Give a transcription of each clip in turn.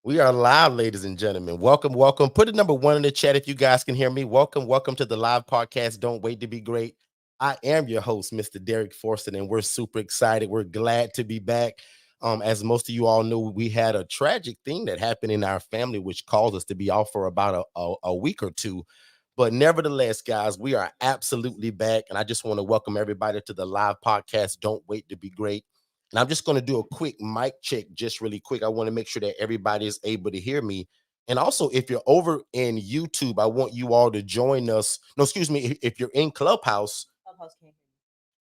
We are live, ladies and gentlemen. Welcome, welcome. Put a number one in the chat if you guys can hear me. Welcome, welcome to the live podcast. Don't wait to be great. I am your host, Mr. Derek Forston, and we're super excited. We're glad to be back. As most of you all know, we had a tragic thing that happened in our family, which caused us to be off for about a week or two. But nevertheless, guys, we are absolutely back. And I just want to welcome everybody to the live podcast. Don't wait to be great. And I'm just going to do a quick mic check, just really quick. I want to make sure that everybody is able to hear me. And also, if you're over in YouTube, I want you all to join us. No, excuse me. If you're in Clubhouse,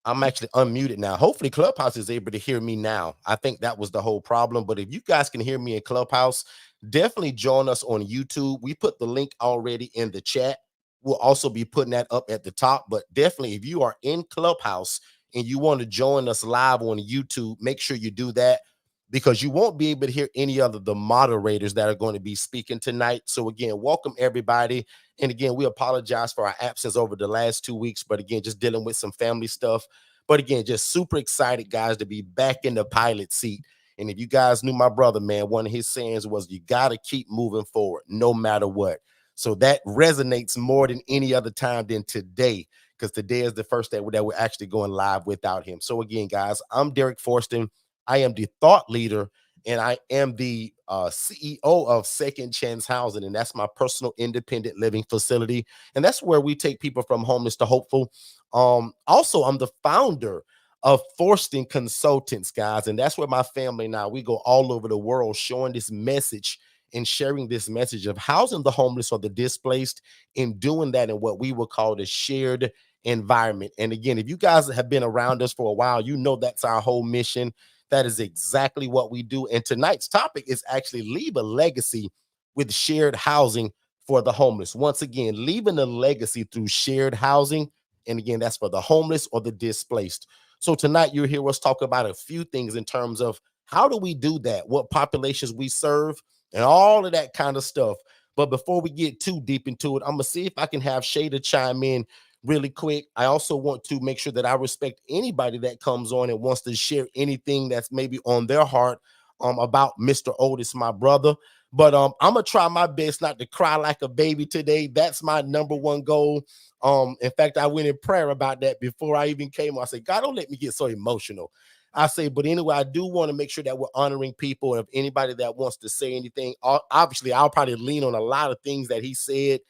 I'm actually unmuted now. Hopefully, Clubhouse is able to hear me now. I think that was the whole problem. But if you guys can hear me in Clubhouse, definitely join us on YouTube. We put the link already in the chat. We'll also be putting that up at the top. But definitely, if you are in Clubhouse and you want to join us live on YouTube, make sure you do that because you won't be able to hear any other the moderators that are going to be speaking tonight. So again, welcome everybody. And again, we apologize for our absence over the last 2 weeks, but again, just dealing with some family stuff. But again, just super excited, guys, to be back in the pilot seat. And if you guys knew my brother, man, one of his sayings was, you got to keep moving forward no matter what. So that resonates more than any other time than today, because today is the first day that we're actually going live without him. So again, guys, I'm Derek Forston. I am the thought leader, and I am the CEO of Second Chance Housing, and that's my personal independent living facility. And that's where we take people from homeless to hopeful. Also, I'm the founder of Forston Consultants, guys, and that's where my family and I, we go all over the world showing this message and sharing this message of housing the homeless or the displaced, and doing that in what we would call the shared environment. And again, if you guys have been around us for a while, you know that's our whole mission. That is exactly what we do. And tonight's topic is actually leave a legacy with shared housing for the homeless. Once again, leaving a legacy through shared housing. And again, that's for the homeless or the displaced. So tonight you'll hear us talk about a few things in terms of how do we do that, what populations we serve, and all of that kind of stuff. But before we get too deep into it, I'm gonna see if I can have Shada chime in really quick. I also want to make sure that I respect anybody that comes on and wants to share anything that's maybe on their heart about Mr. Otis, my brother. But I'm gonna try my best not to cry like a baby today. That's my number one goal. In fact, I went in prayer about that before I even came on. I said, God, don't let me get so emotional. I say, but anyway, I do want to make sure that we're honoring people. And if anybody that wants to say anything, obviously, I'll probably lean on a lot of things that he said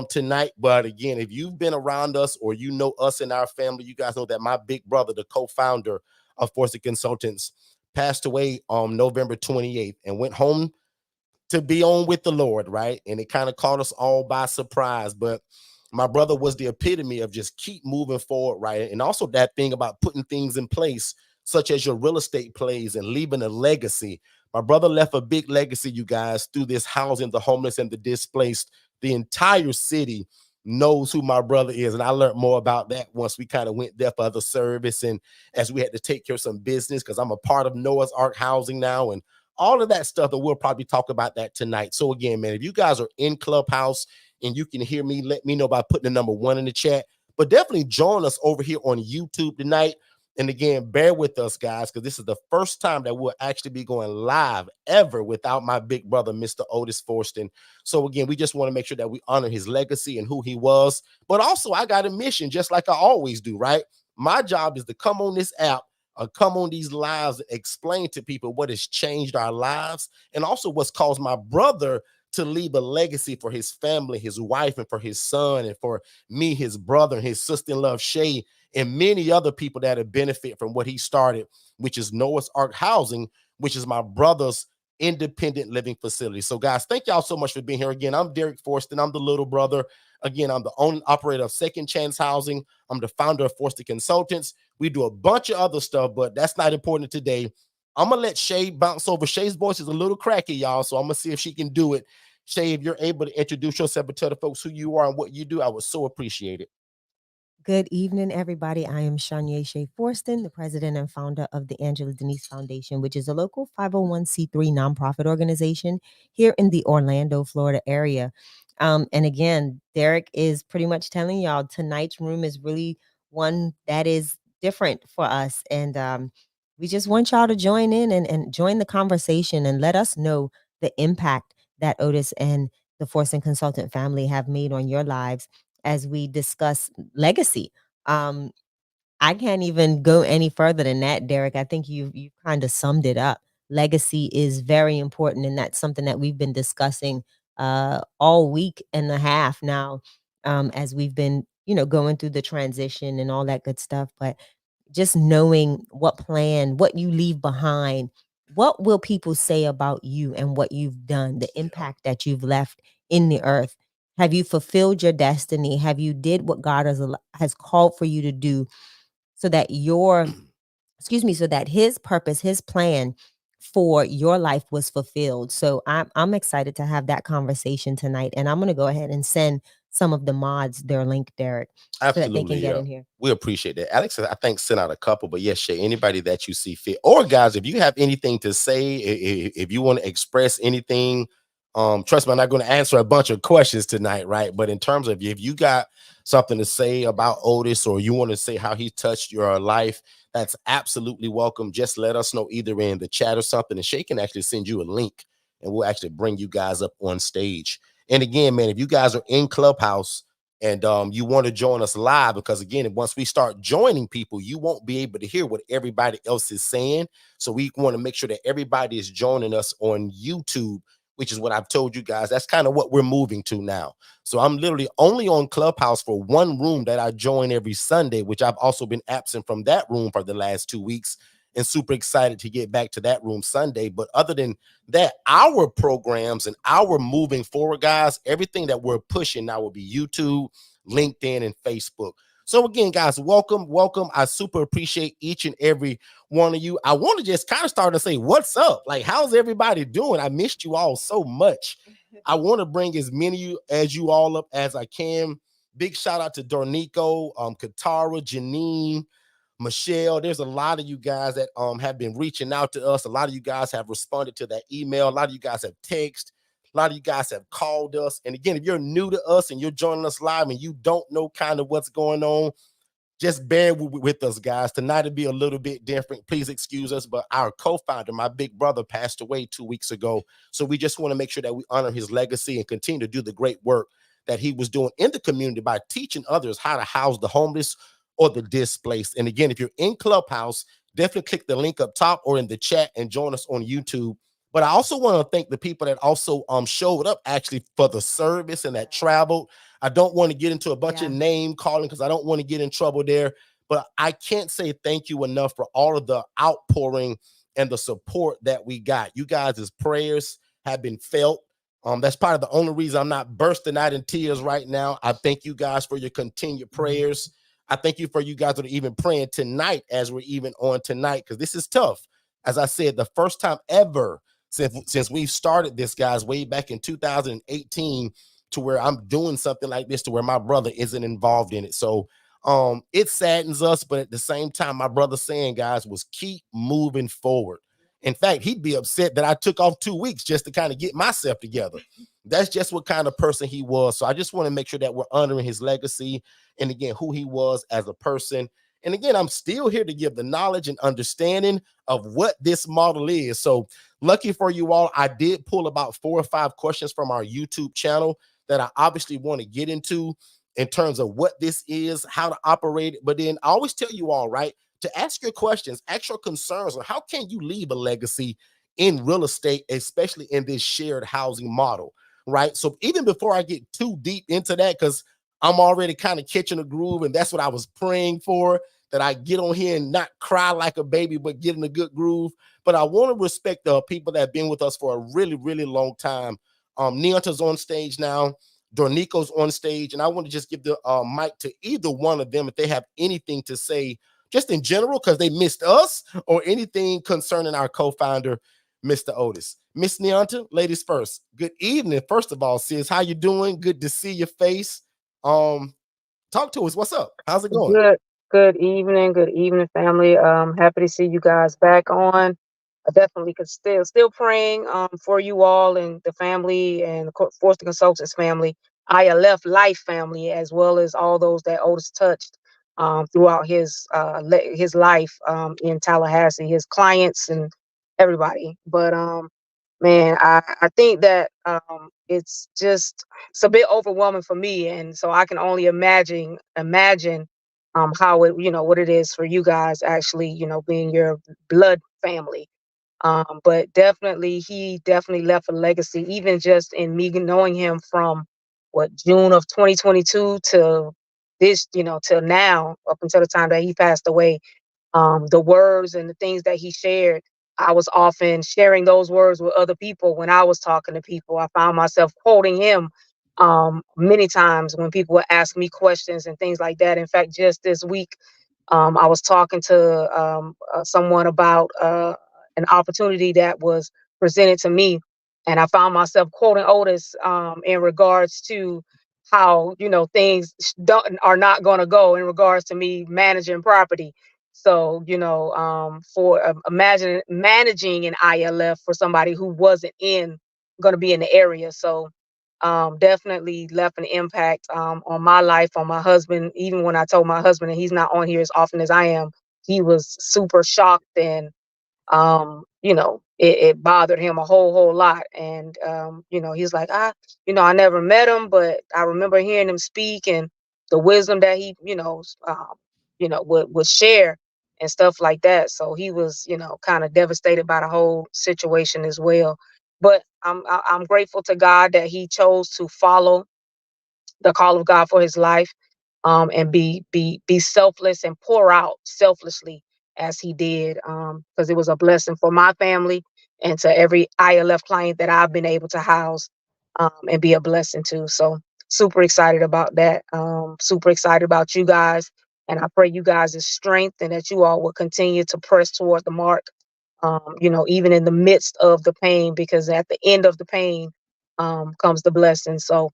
tonight. But again, if you've been around us or you know us in our family, you guys know that my big brother, the co-founder of Forston Consultants, passed away on November 28th and went home to be on with the Lord, right? And it kind of caught us all by surprise. But my brother was the epitome of just keep moving forward, right? And also that thing about putting things in place, such as your real estate plays and leaving a legacy. My brother left a big legacy, you guys, through this housing the homeless and the displaced. The entire city knows who my brother is. And I learned more about that once we kind of went there for other service. And as we had to take care of some business, because I'm a part of Noah's Ark Housing now, and all of that stuff, that we'll probably talk about that tonight. So again, man, if you guys are in Clubhouse and you can hear me, let me know by putting the number one in the chat. But definitely join us over here on YouTube tonight. And again, bear with us, guys, because this is the first time that we'll actually be going live ever without my big brother, Mr. Otis Forston. So again, we just want to make sure that we honor his legacy and who he was. But also, I got a mission, just like I always do, right? My job is to come on this app, come on these lives, explain to people what has changed our lives, and also what's caused my brother to leave a legacy for his family, his wife, and for his son, and for me, his brother, and his sister-in-law, Shay, and many other people that have benefited from what he started, which is Noah's Ark Housing, which is my brother's independent living facility. So, guys, thank y'all so much for being here. Again, I'm Derek Forston. I'm the little brother. Again, I'm the owner operator of Second Chance Housing. I'm the founder of Forston Consultants. We do a bunch of other stuff, but that's not important today. I'm gonna let Shay bounce over. Shay's voice is a little cracky, y'all, so I'm gonna see if she can do it. Shay, if you're able to introduce yourself and tell the folks who you are and what you do, I would so appreciate it. Good evening, everybody. I am Shanya Shea Forston, the president and founder of the Angela Denise Foundation, which is a local 501c3 nonprofit organization here in the Orlando, Florida area. And again, Derek is pretty much telling y'all tonight's room is really one that is different for us. And we just want y'all to join in and join the conversation and let us know the impact that Otis and the Forston Consultant family have made on your lives as we discuss legacy. Um, I can't even go any further than that, Derek. I think you kind of summed it up. Legacy is very important, and that's something that we've been discussing all week and a half now, as we've been, going through the transition and all that good stuff. But just knowing what plan, what you leave behind, what will people say about you and what you've done, the Yeah. impact that you've left in the earth. Have you fulfilled your destiny? Have you did what God has called for you to do, so that so that his purpose, his plan for your life was fulfilled? So I'm excited to have that conversation tonight, and I'm going to go ahead and send some of the mods their link, Derek, so that they Absolutely, can get yeah. in here. We appreciate that. Alex, I think sent out a couple, but yes, Shay, anybody that you see fit, or guys, if you have anything to say, if you want to express anything, trust me, I'm not going to answer a bunch of questions tonight, right? But in terms of if you got something to say about Otis, or you want to say how he touched your life, that's absolutely welcome. Just let us know either in the chat or something, and Shay can actually send you a link, and we'll actually bring you guys up on stage. And again, man, if you guys are in Clubhouse and you want to join us live, because again, once we start joining people, you won't be able to hear what everybody else is saying. So we want to make sure that everybody is joining us on YouTube, which is what I've told you guys. That's kind of what we're moving to now. So I'm literally only on Clubhouse for one room that I join every Sunday, which I've also been absent from that room for the last 2 weeks, and super excited to get back to that room Sunday. But other than that, our programs and our moving forward, guys, everything that we're pushing now will be YouTube, LinkedIn, and Facebook. So again, guys, welcome, welcome. I super appreciate each and every one of you. I want to just kind of start to say, what's up? Like, how's everybody doing? I missed you all so much. I want to bring as many of you as you all up as I can. Big shout out to Dornico, Katara, Janine, Michelle. There's a lot of you guys that have been reaching out to us. A lot of you guys have responded to that email. A lot of you guys have texted. A lot of you guys have called us. And again, if you're new to us and you're joining us live and you don't know kind of what's going on, just bear with us, guys. Tonight will be a little bit different. Please excuse us, but our co-founder, my big brother, passed away 2 weeks ago. So we just want to make sure that we honor his legacy and continue to do the great work that he was doing in the community by teaching others how to house the homeless or the displaced. And again, if you're in Clubhouse, definitely click the link up top or in the chat and join us on YouTube. But I also want to thank the people that also showed up actually for the service and that traveled. I don't want to get into a bunch of name calling because I don't want to get in trouble there. But I can't say thank you enough for all of the outpouring and the support that we got. You guys' prayers have been felt. That's probably the only reason I'm not bursting out in tears right now. I thank you guys for your continued prayers. I thank you for you guys that are even praying tonight as we're even on tonight, because this is tough. As I said, the first time ever since we've started this, guys, way back in 2018, to where I'm doing something like this to where my brother isn't involved in it. So it saddens us, but at the same time, my brother saying, guys, was keep moving forward. In fact, he'd be upset that I took off 2 weeks just to kind of get myself together. That's just what kind of person he was. So I just want to make sure that we're honoring his legacy and again, who he was as a person. And again, I'm still here to give the knowledge and understanding of what this model is. So lucky for you all, I did pull about 4 or 5 questions from our YouTube channel that I obviously want to get into in terms of what this is, how to operate it. But then I always tell you all, right, to ask your questions, ask your concerns on how can you leave a legacy in real estate, especially in this shared housing model, right? So even before I get too deep into that, because I'm already kind of catching a groove, and that's what I was praying for, that I get on here and not cry like a baby, but get in a good groove. But I want to respect the people that have been with us for a really, really long time. Neonta's on stage now. Dornico's on stage. And I want to just give the mic to either one of them if they have anything to say, just in general, because they missed us, or anything concerning our co-founder, Mr. Otis. Miss Neonta, ladies first. Good evening. First of all, sis, how you doing? Good to see your face. Um, Talk to us. What's up? How's it going? Good, good evening, family. Happy to see you guys back on. I definitely could still praying for you all and the family and the Forster Consultants family, ILF Life family, as well as all those that Otis touched throughout his life in Tallahassee, his clients and everybody. But Man, I think that it's a bit overwhelming for me, and so I can only imagine how it, what it is for you guys, actually, being your blood family. But definitely, he definitely left a legacy, even just in me knowing him from what, June of 2022 to this, till now, up until the time that he passed away. The words and the things that he shared, I was often sharing those words with other people when I was talking to people. I found myself quoting him many times when people would ask me questions and things like that. In fact, just this week, I was talking to someone about an opportunity that was presented to me, and I found myself quoting Otis in regards to how, things don't are not going to go in regards to me managing property. So, for imagine managing an ILF for somebody who wasn't in going to be in the area. So, definitely left an impact on my life, on my husband. Even when I told my husband, and he's not on here as often as I am, he was super shocked, and it bothered him a whole lot. And he's like, I never met him, but I remember hearing him speak, and the wisdom that he, would share and stuff like that. So he was, kind of devastated by the whole situation as well. But I'm grateful to God that he chose to follow the call of God for his life, and be selfless and pour out selflessly as he did, because it was a blessing for my family and to every ILF client that I've been able to house, and be a blessing to. So super excited about that. Super excited about you guys, and I pray you guys' strength and that you all will continue to press toward the mark. Even in the midst of the pain, because at the end of the pain comes the blessing. So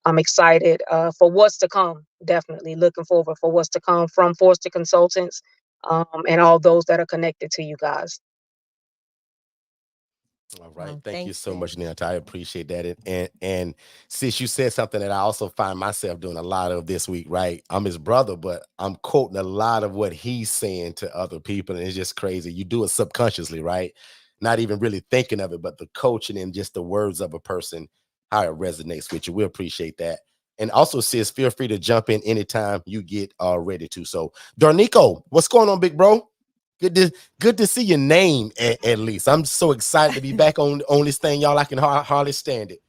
I'm excited for what's to come. Definitely looking forward for what's to come from Forston Consultants, and all those that are connected to you guys. All right. Thank you Thanks, so Derek. much, Nanta. I appreciate that. And sis, you said something that I also find myself doing a lot of this week, right? I'm his brother, but I'm quoting a lot of what he's saying to other people. And it's just crazy. You do it subconsciously, right? Not even really thinking of it, but the coaching and just the words of a person, how it resonates with you. We appreciate that. And also, sis, feel free to jump in anytime you get ready to. So, Darnico, what's going on, big bro? Good to good to see your name at least. I'm so excited to be back on this thing, y'all. I can hardly stand it.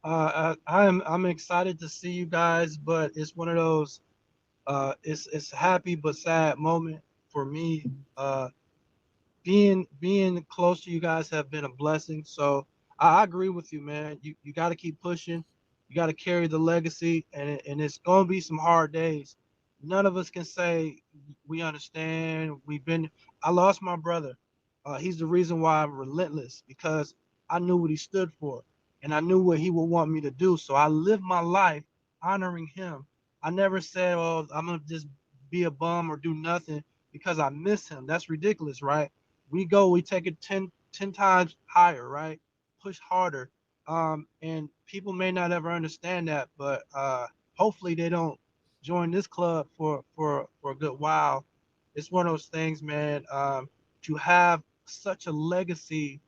I'm excited to see you guys, but it's one of those it's happy but sad moment for me. Being close to you guys have been a blessing. So I agree with you, man. You got to keep pushing. You got to carry the legacy, and it's gonna be some hard days. None of us can say we understand. We've been. I lost my brother. He's the reason why I'm relentless, because I knew what he stood for, and I knew what he would want me to do. So I lived my life honoring him. I never said, "Oh, I'm gonna just be a bum or do nothing because I miss him." That's ridiculous, right? We take it 10 times higher, right? Push harder. And people may not ever understand that, but hopefully they don't join this club for a good while. It's one of those things, man. To have such a legacy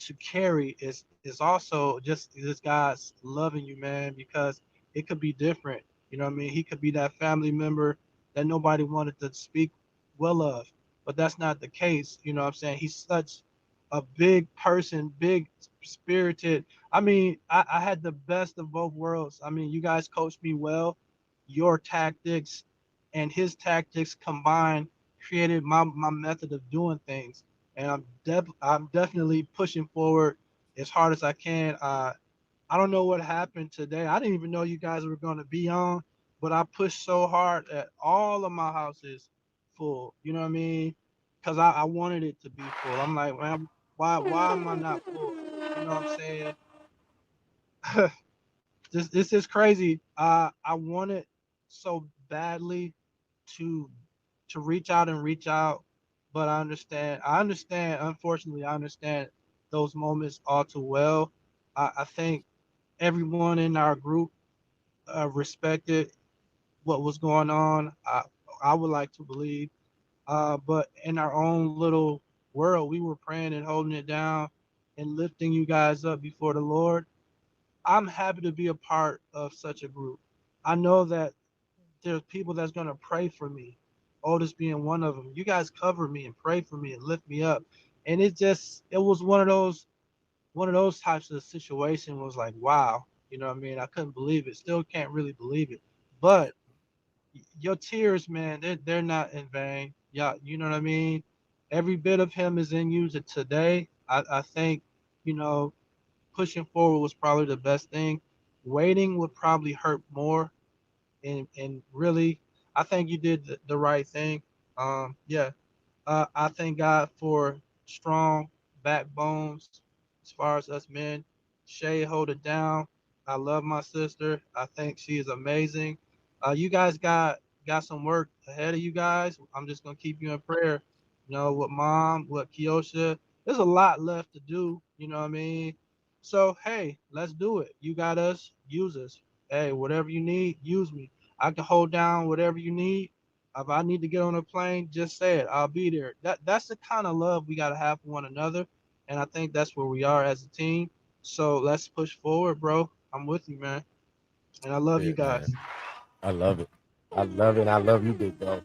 to carry is also just this guy's loving you, man, because it could be different. You know what I mean? He could be that family member that nobody wanted to speak well of, but that's not the case. You know what I'm saying? He's such a big person, big spirited. I mean, I had the best of both worlds. I mean, you guys coached me well. Your tactics and his tactics combined created my method of doing things, and I'm definitely pushing forward as hard as I can. I don't know what happened today. I didn't even know you guys were going to be on, but I pushed so hard at all of my houses full. You know what I mean? Because I wanted it to be full. I'm like, man, why am I not full? You know what I'm saying? This is crazy. I wanted so badly to reach out, but I understand. Unfortunately, I understand those moments all too well. I think everyone in our group respected what was going on. I would like to believe, but in our own little world, we were praying and holding it down. and lifting you guys up before the Lord. I'm happy to be a part of such a group. I know that there's people that's going to pray for me, Otis being one of them. You guys cover me and pray for me and lift me up. And it was one of those types of situation was like, wow, you know what I mean? I couldn't believe it. Still can't really believe it. But your tears, man, they're not in vain. Yeah, you know what I mean? Every bit of him is in you to today. I think, you know, pushing forward was probably the best thing. Waiting would probably hurt more. And really, I think you did the right thing. Yeah, I thank God for strong backbones as far as us men. Shay, hold it down. I love my sister. I think she is amazing. You guys got some work ahead of you guys. I'm just gonna keep you in prayer. You know, with mom, with Kiosha, there's a lot left to do. You know what I mean? So hey, let's do it. You got us. Use us. Hey, whatever you need, use me. I can hold down whatever you need. If I need to get on a plane, just say it. I'll be there. That's the kind of love we gotta have for one another, and I think that's where we are as a team. So let's push forward, bro. I'm with you, man, and I love you It, man. guys. I love it. I love it. And I love you, big bro.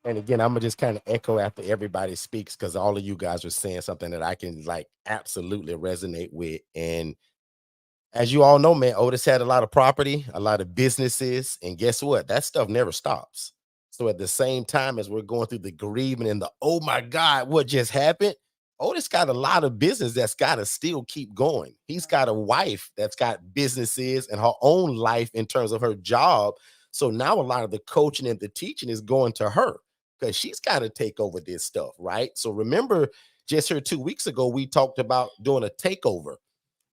And again, I'm gonna just kind of echo after everybody speaks because all of you guys are saying something that I can like absolutely resonate with. And as you all know, man, Otis had a lot of property, a lot of businesses, and guess what? That stuff never stops. So at the same time as we're going through the grieving and the oh my God, what just happened? Otis got a lot of business that's got to still keep going. He's got a wife that's got businesses and her own life in terms of her job. So now a lot of the coaching and the teaching is going to her because she's got to take over this stuff, right? So remember, just here 2 weeks ago, we talked about doing a takeover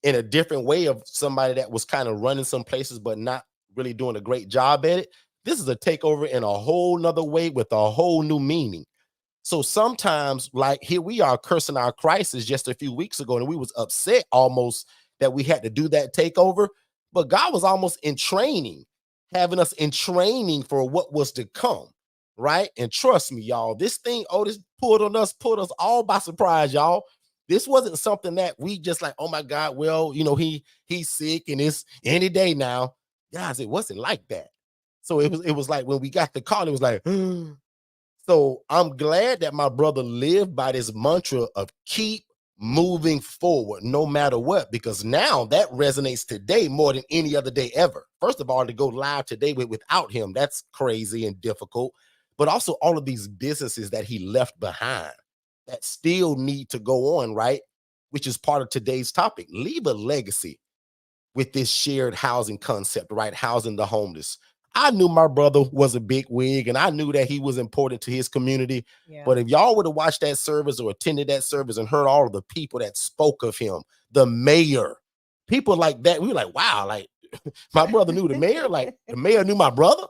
in a different way of somebody that was kind of running some places but not really doing a great job at it. This is a takeover in a whole nother way with a whole new meaning. So sometimes, like here we are cursing our crisis just a few weeks ago, and we was upset almost that we had to do that takeover. But God was almost in training, having us in training for what was to come, right? And trust me, y'all, this thing, oh, this pulled us all by surprise, y'all. This wasn't something that we just like, oh my God, well, you know, he's sick and it's any day now. Guys, it wasn't like that. So it was like when we got the call, it was like, so I'm glad that my brother lived by this mantra of keep moving forward no matter what, because now that resonates today more than any other day ever. First of all, to go live today without him, that's crazy and difficult. But also all of these businesses that he left behind that still need to go on, right? Which is part of today's topic. Leave a legacy with this shared housing concept, right? Housing the homeless. I knew my brother was a big wig and I knew that he was important to his community. Yeah. But if y'all would have watched that service or attended that service and heard all of the people that spoke of him, the mayor, people like that, we were like, wow, like my brother knew the mayor, like the mayor knew my brother.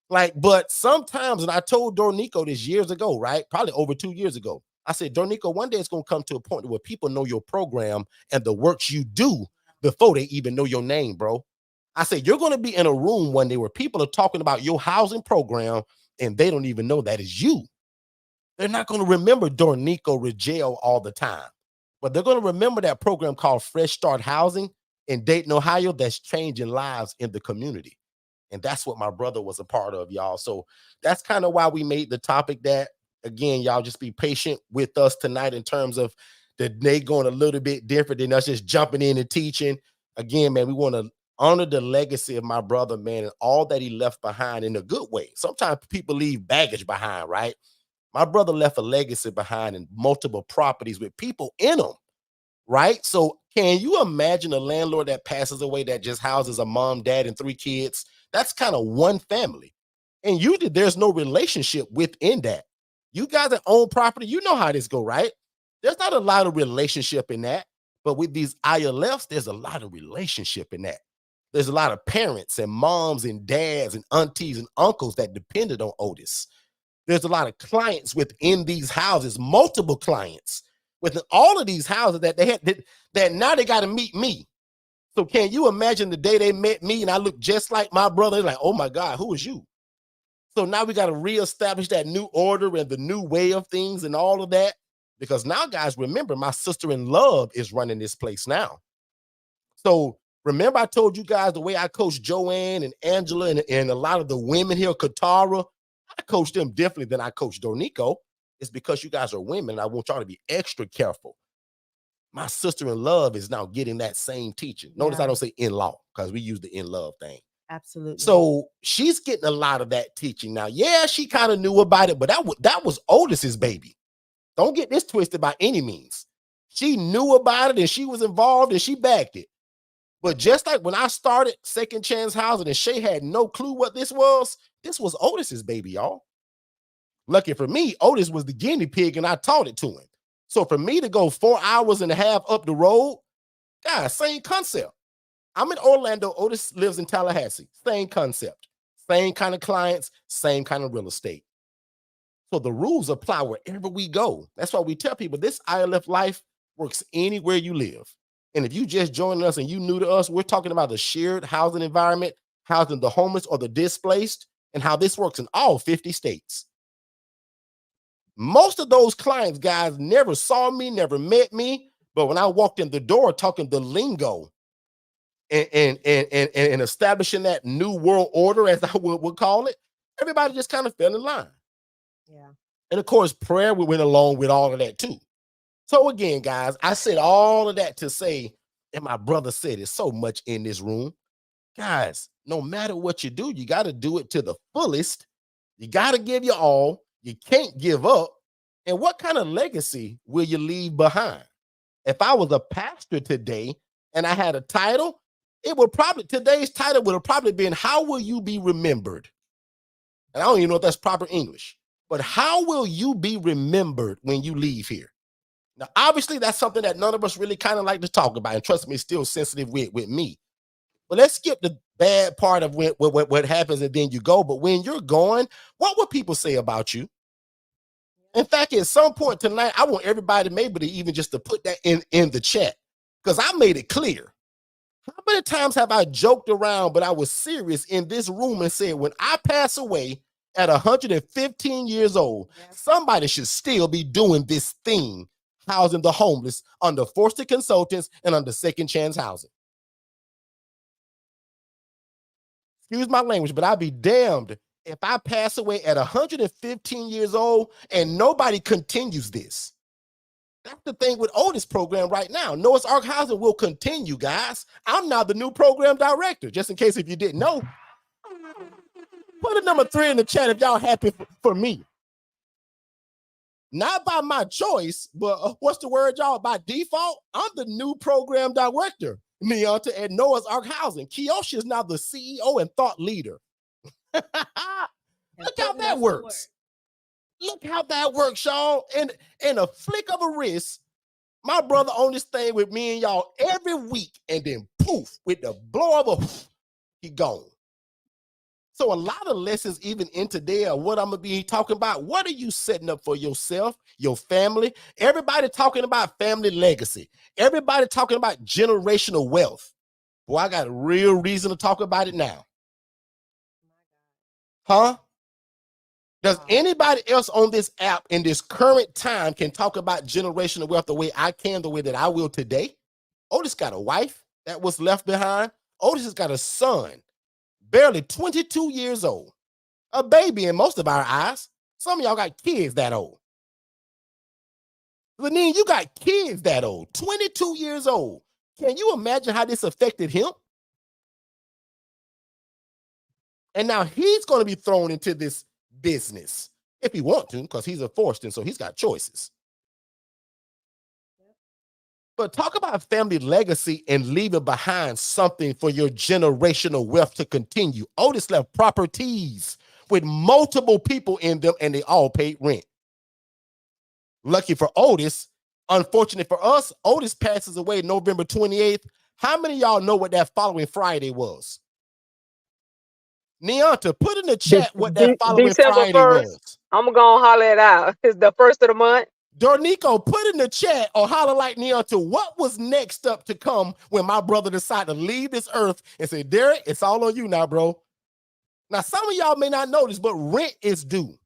Like, but sometimes, and I told Dornico this years ago, right? Probably over 2 years ago. I said, Dornico, one day it's going to come to a point where people know your program and the works you do before they even know your name, bro. I said, you're going to be in a room one day where people are talking about your housing program and they don't even know that is you. They're not going to remember Dornico Rigel all the time, but they're going to remember that program called Fresh Start Housing in Dayton, Ohio, that's changing lives in the community. And that's what my brother was a part of, y'all. So that's kind of why we made the topic that, again, y'all just be patient with us tonight in terms of the day going a little bit different than us just jumping in and teaching. Again, man, we want to honor the legacy of my brother, man, and all that he left behind in a good way. Sometimes people leave baggage behind, right? My brother left a legacy behind in multiple properties with people in them, right? So can you imagine a landlord that passes away that just houses a mom, dad, and 3 kids? That's kind of one family. And usually there's no relationship within that. You guys that own property, you know how this go, right? There's not a lot of relationship in that. But with these ILFs, there's a lot of relationship in that. There's a lot of parents and moms and dads and aunties and uncles that depended on Otis. There's a lot of clients within these houses, multiple clients within all of these houses that they had that now they got to meet me. So can you imagine the day they met me and I look just like my brother? Like, oh my God, who is you? So now we got to reestablish that new order and the new way of things and all of that. Because now, guys, remember, my sister in love is running this place now. So remember, I told you guys the way I coach Joanne and Angela and a lot of the women here, Katara, I coach them differently than I coach Dornico. It's because you guys are women. And I want y'all to be extra careful. My sister in love is now getting that same teaching. Notice I don't say in law because we use the in love thing. Absolutely. So she's getting a lot of that teaching now. Yeah, she kind of knew about it, but that was Otis's baby. Don't get this twisted by any means. She knew about it and she was involved and she backed it. But just like when I started Second Chance Housing and Shay had no clue what this was Otis's baby, y'all. Lucky for me, Otis was the guinea pig and I taught it to him. So for me to go 4.5 hours up the road, guys, same concept. I'm in Orlando. Otis lives in Tallahassee. Same concept. Same kind of clients, same kind of real estate. So the rules apply wherever we go. That's why we tell people this ILF life works anywhere you live. And if you just joined us and you new to us, we're talking about the shared housing environment, housing the homeless or the displaced, and how this works in all 50 states. Most of those clients, guys, never saw me, never met me. But when I walked in the door talking the lingo and establishing that new world order, as I would call it, everybody just kind of fell in line. Yeah. And of course, prayer went along with all of that too. So again, guys, I said all of that to say, and my brother said it's so much in this room. Guys, no matter what you do, you got to do it to the fullest. You got to give your all. You can't give up. And what kind of legacy will you leave behind? If I was a pastor today and I had a title, today's title would have probably been, how will you be remembered? And I don't even know if that's proper English, but how will you be remembered when you leave here? Now, obviously, that's something that none of us really kind of like to talk about. And trust me, it's still sensitive with me. But let's skip the bad part of what happens and then you go. But when you're going, what would people say about you? In fact, at some point tonight, I want everybody maybe to even just to put that in the chat, because I made it clear. How many times have I joked around, but I was serious in this room and said, when I pass away at 115 years old, somebody should still be doing this thing, housing the homeless under Forston Consultants and under Second Chance Housing. Excuse my language, but I'd be damned if I pass away at 115 years old and nobody continues this. That's the thing with Otis program right now. Noah's Ark Housing will continue, guys. I'm now the new program director, just in case if you didn't know. Put a number 3 in the chat if y'all happy for me. Not by my choice, but what's the word, y'all? By default, I'm the new program director, Neonta, at Noah's Ark Housing. Kiyoshi is now the CEO and thought leader. Look how that works. Look how that works, y'all. And in a flick of a wrist, my brother on this thing with me and y'all every week, and then poof, with the blow of a he gone. So a lot of lessons even in today are what I'm gonna be talking about. What are you setting up for yourself, your family? Everybody talking about family legacy. Everybody talking about generational wealth. Well, I got a real reason to talk about it now. Huh? Does anybody else on this app in this current time can talk about generational wealth the way I can, the way that I will today? Otis got a wife that was left behind. Otis has got a son, barely 22 years old, a baby in most of our eyes. Some of y'all got kids that old. Lenine, you got kids that old, 22 years old. Can you imagine how this affected him? And now he's going to be thrown into this business if he wants to, because he's a Forston, so he's got choices. But talk about family legacy and leaving behind something for your generational wealth to continue. Otis left properties with multiple people in them, and they all paid rent. Lucky for Otis, unfortunate for us, Otis passes away November 28th. How many of y'all know what that following Friday was? Neonta, put in the chat what that following December Friday 1st. was. I'm going to holler it out. It's the first of the month. Dornico, put in the chat or holler like Neonta, what was next up to come when my brother decided to leave this earth and say, Derek, it's all on you now, bro. Now, some of y'all may not know this, but rent is due.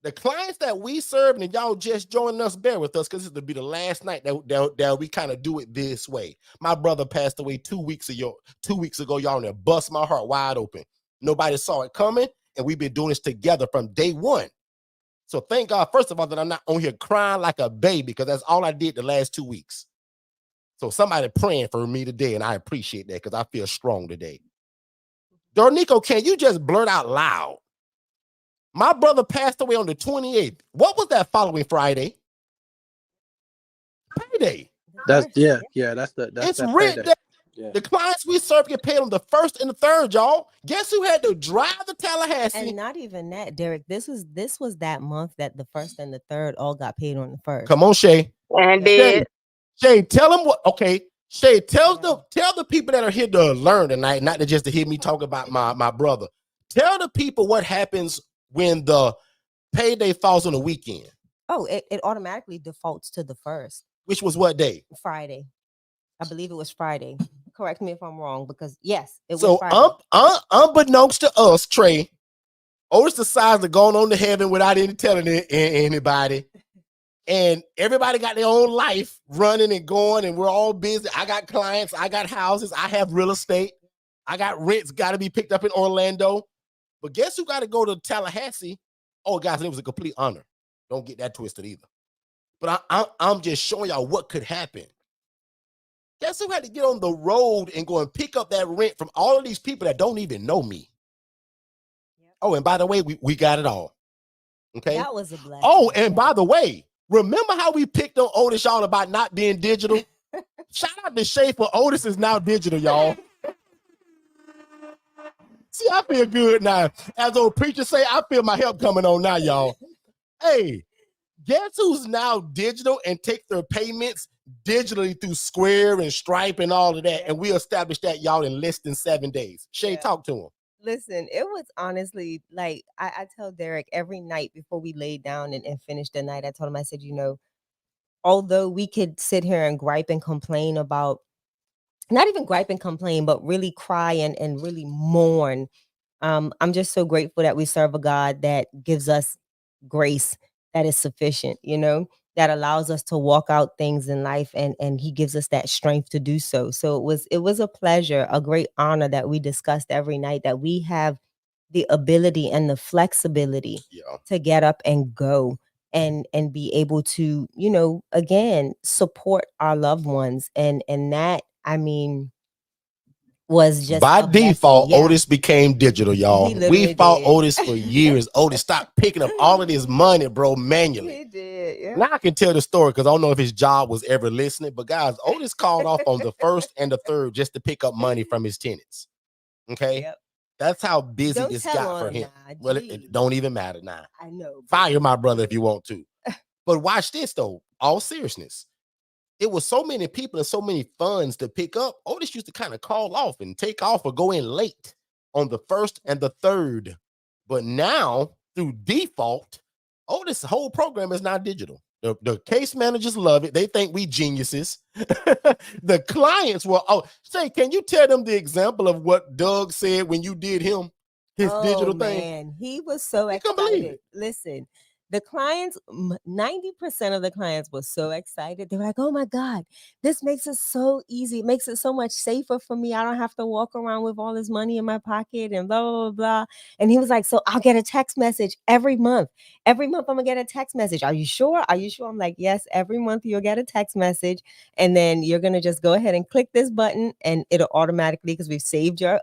The clients that we serve, and y'all just joining us, bear with us, because this will be the last night that we kind of do it this way. My brother passed away 2 weeks ago. 2 weeks ago, y'all, and it bust my heart wide open. Nobody saw it coming, and we've been doing this together from day one. So thank God, first of all, that I'm not on here crying like a baby, because that's all I did the last 2 weeks. So somebody praying for me today, and I appreciate that, because I feel strong today. Dornico, can you just blurt out loud? My brother passed away on the 28th. What was that following Friday? Payday. That's that's It's that written payday. that Yeah. the clients we serve get paid on the 1st and the 3rd, y'all. Guess who had to drive to Tallahassee? And not even that, Derek. This was that month that the 1st and the 3rd all got paid on the 1st. Come on, Shay. And Shay, did. Shay, tell them what. Okay, Shay, tell the people that are here to learn tonight, not to just to hear me talk about my brother. Tell the people what happens when the payday falls on the weekend. Oh, it automatically defaults to the 1st. Which was what day? Friday. I believe it was Friday. Correct me if I'm wrong, because yes, it was So Friday. unbeknownst to us, Trey, Otis decides to go on to heaven without any telling anybody. And everybody got their own life running and going, and we're all busy. I got clients, I got houses, I have real estate, I got rents got to be picked up in Orlando. But guess who got to go to Tallahassee? Oh, guys, it was a complete honor. Don't get that twisted either. But I'm just showing y'all what could happen. Guess who had to get on the road and go and pick up that rent from all of these people that don't even know me? Yep. Oh, and by the way, we got it all. Okay. That was a blessing. Oh, and by the way, remember how we picked on Otis, y'all, about not being digital? Shout out to Shay for Otis is now digital, y'all. See, I feel good now. As old preachers say, I feel my help coming on now, y'all. Hey, guess who's now digital and take their payments digitally through Square and Stripe and all of that? And we established that, y'all, in less than 7 days. Shay, talk to him. Listen, it was honestly like I tell Derek every night before we laid down and finished the night. I told him, I said, although we could sit here and gripe and complain about, not even gripe and complain, but really cry and really mourn. I'm just so grateful that we serve a God that gives us grace that is sufficient, that allows us to walk out things in life, and he gives us that strength to do so. So it was a pleasure, a great honor that we discussed every night, that we have the ability and the flexibility to get up and go and be able to, again, support our loved ones. And that, I mean, was just by default. Yeah. Otis became digital, y'all. We fought Otis for years. Otis stopped picking up all of this money, bro, manually. He did. Yeah. Now I can tell the story because I don't know if his job was ever listening, but guys, Otis called off on the 1st and the 3rd just to pick up money from his tenants. Okay. Yep. That's how busy this got for him. Well, it don't even matter now. I know. Fire my brother if you want to. But watch this though. All seriousness. It was so many people and so many funds to pick up. Otis used to kind of call off and take off or go in late on the 1st and the 3rd. But now, through default, Otis' whole program is now digital. The case managers love it. They think we geniuses. The clients will, say, can you tell them the example of what Doug said when you did him, his digital thing? Man, he was so excited. Listen. The clients, 90% of the clients were so excited. They were like, oh my God, this makes it so easy. It makes it so much safer for me. I don't have to walk around with all this money in my pocket and blah, blah, blah, blah. And he was like, so I'll get a text message every month. Every month I'm gonna get a text message. Are you sure? Are you sure? I'm like, yes, every month you'll get a text message. And then you're gonna just go ahead and click this button and it'll automatically, because we've saved your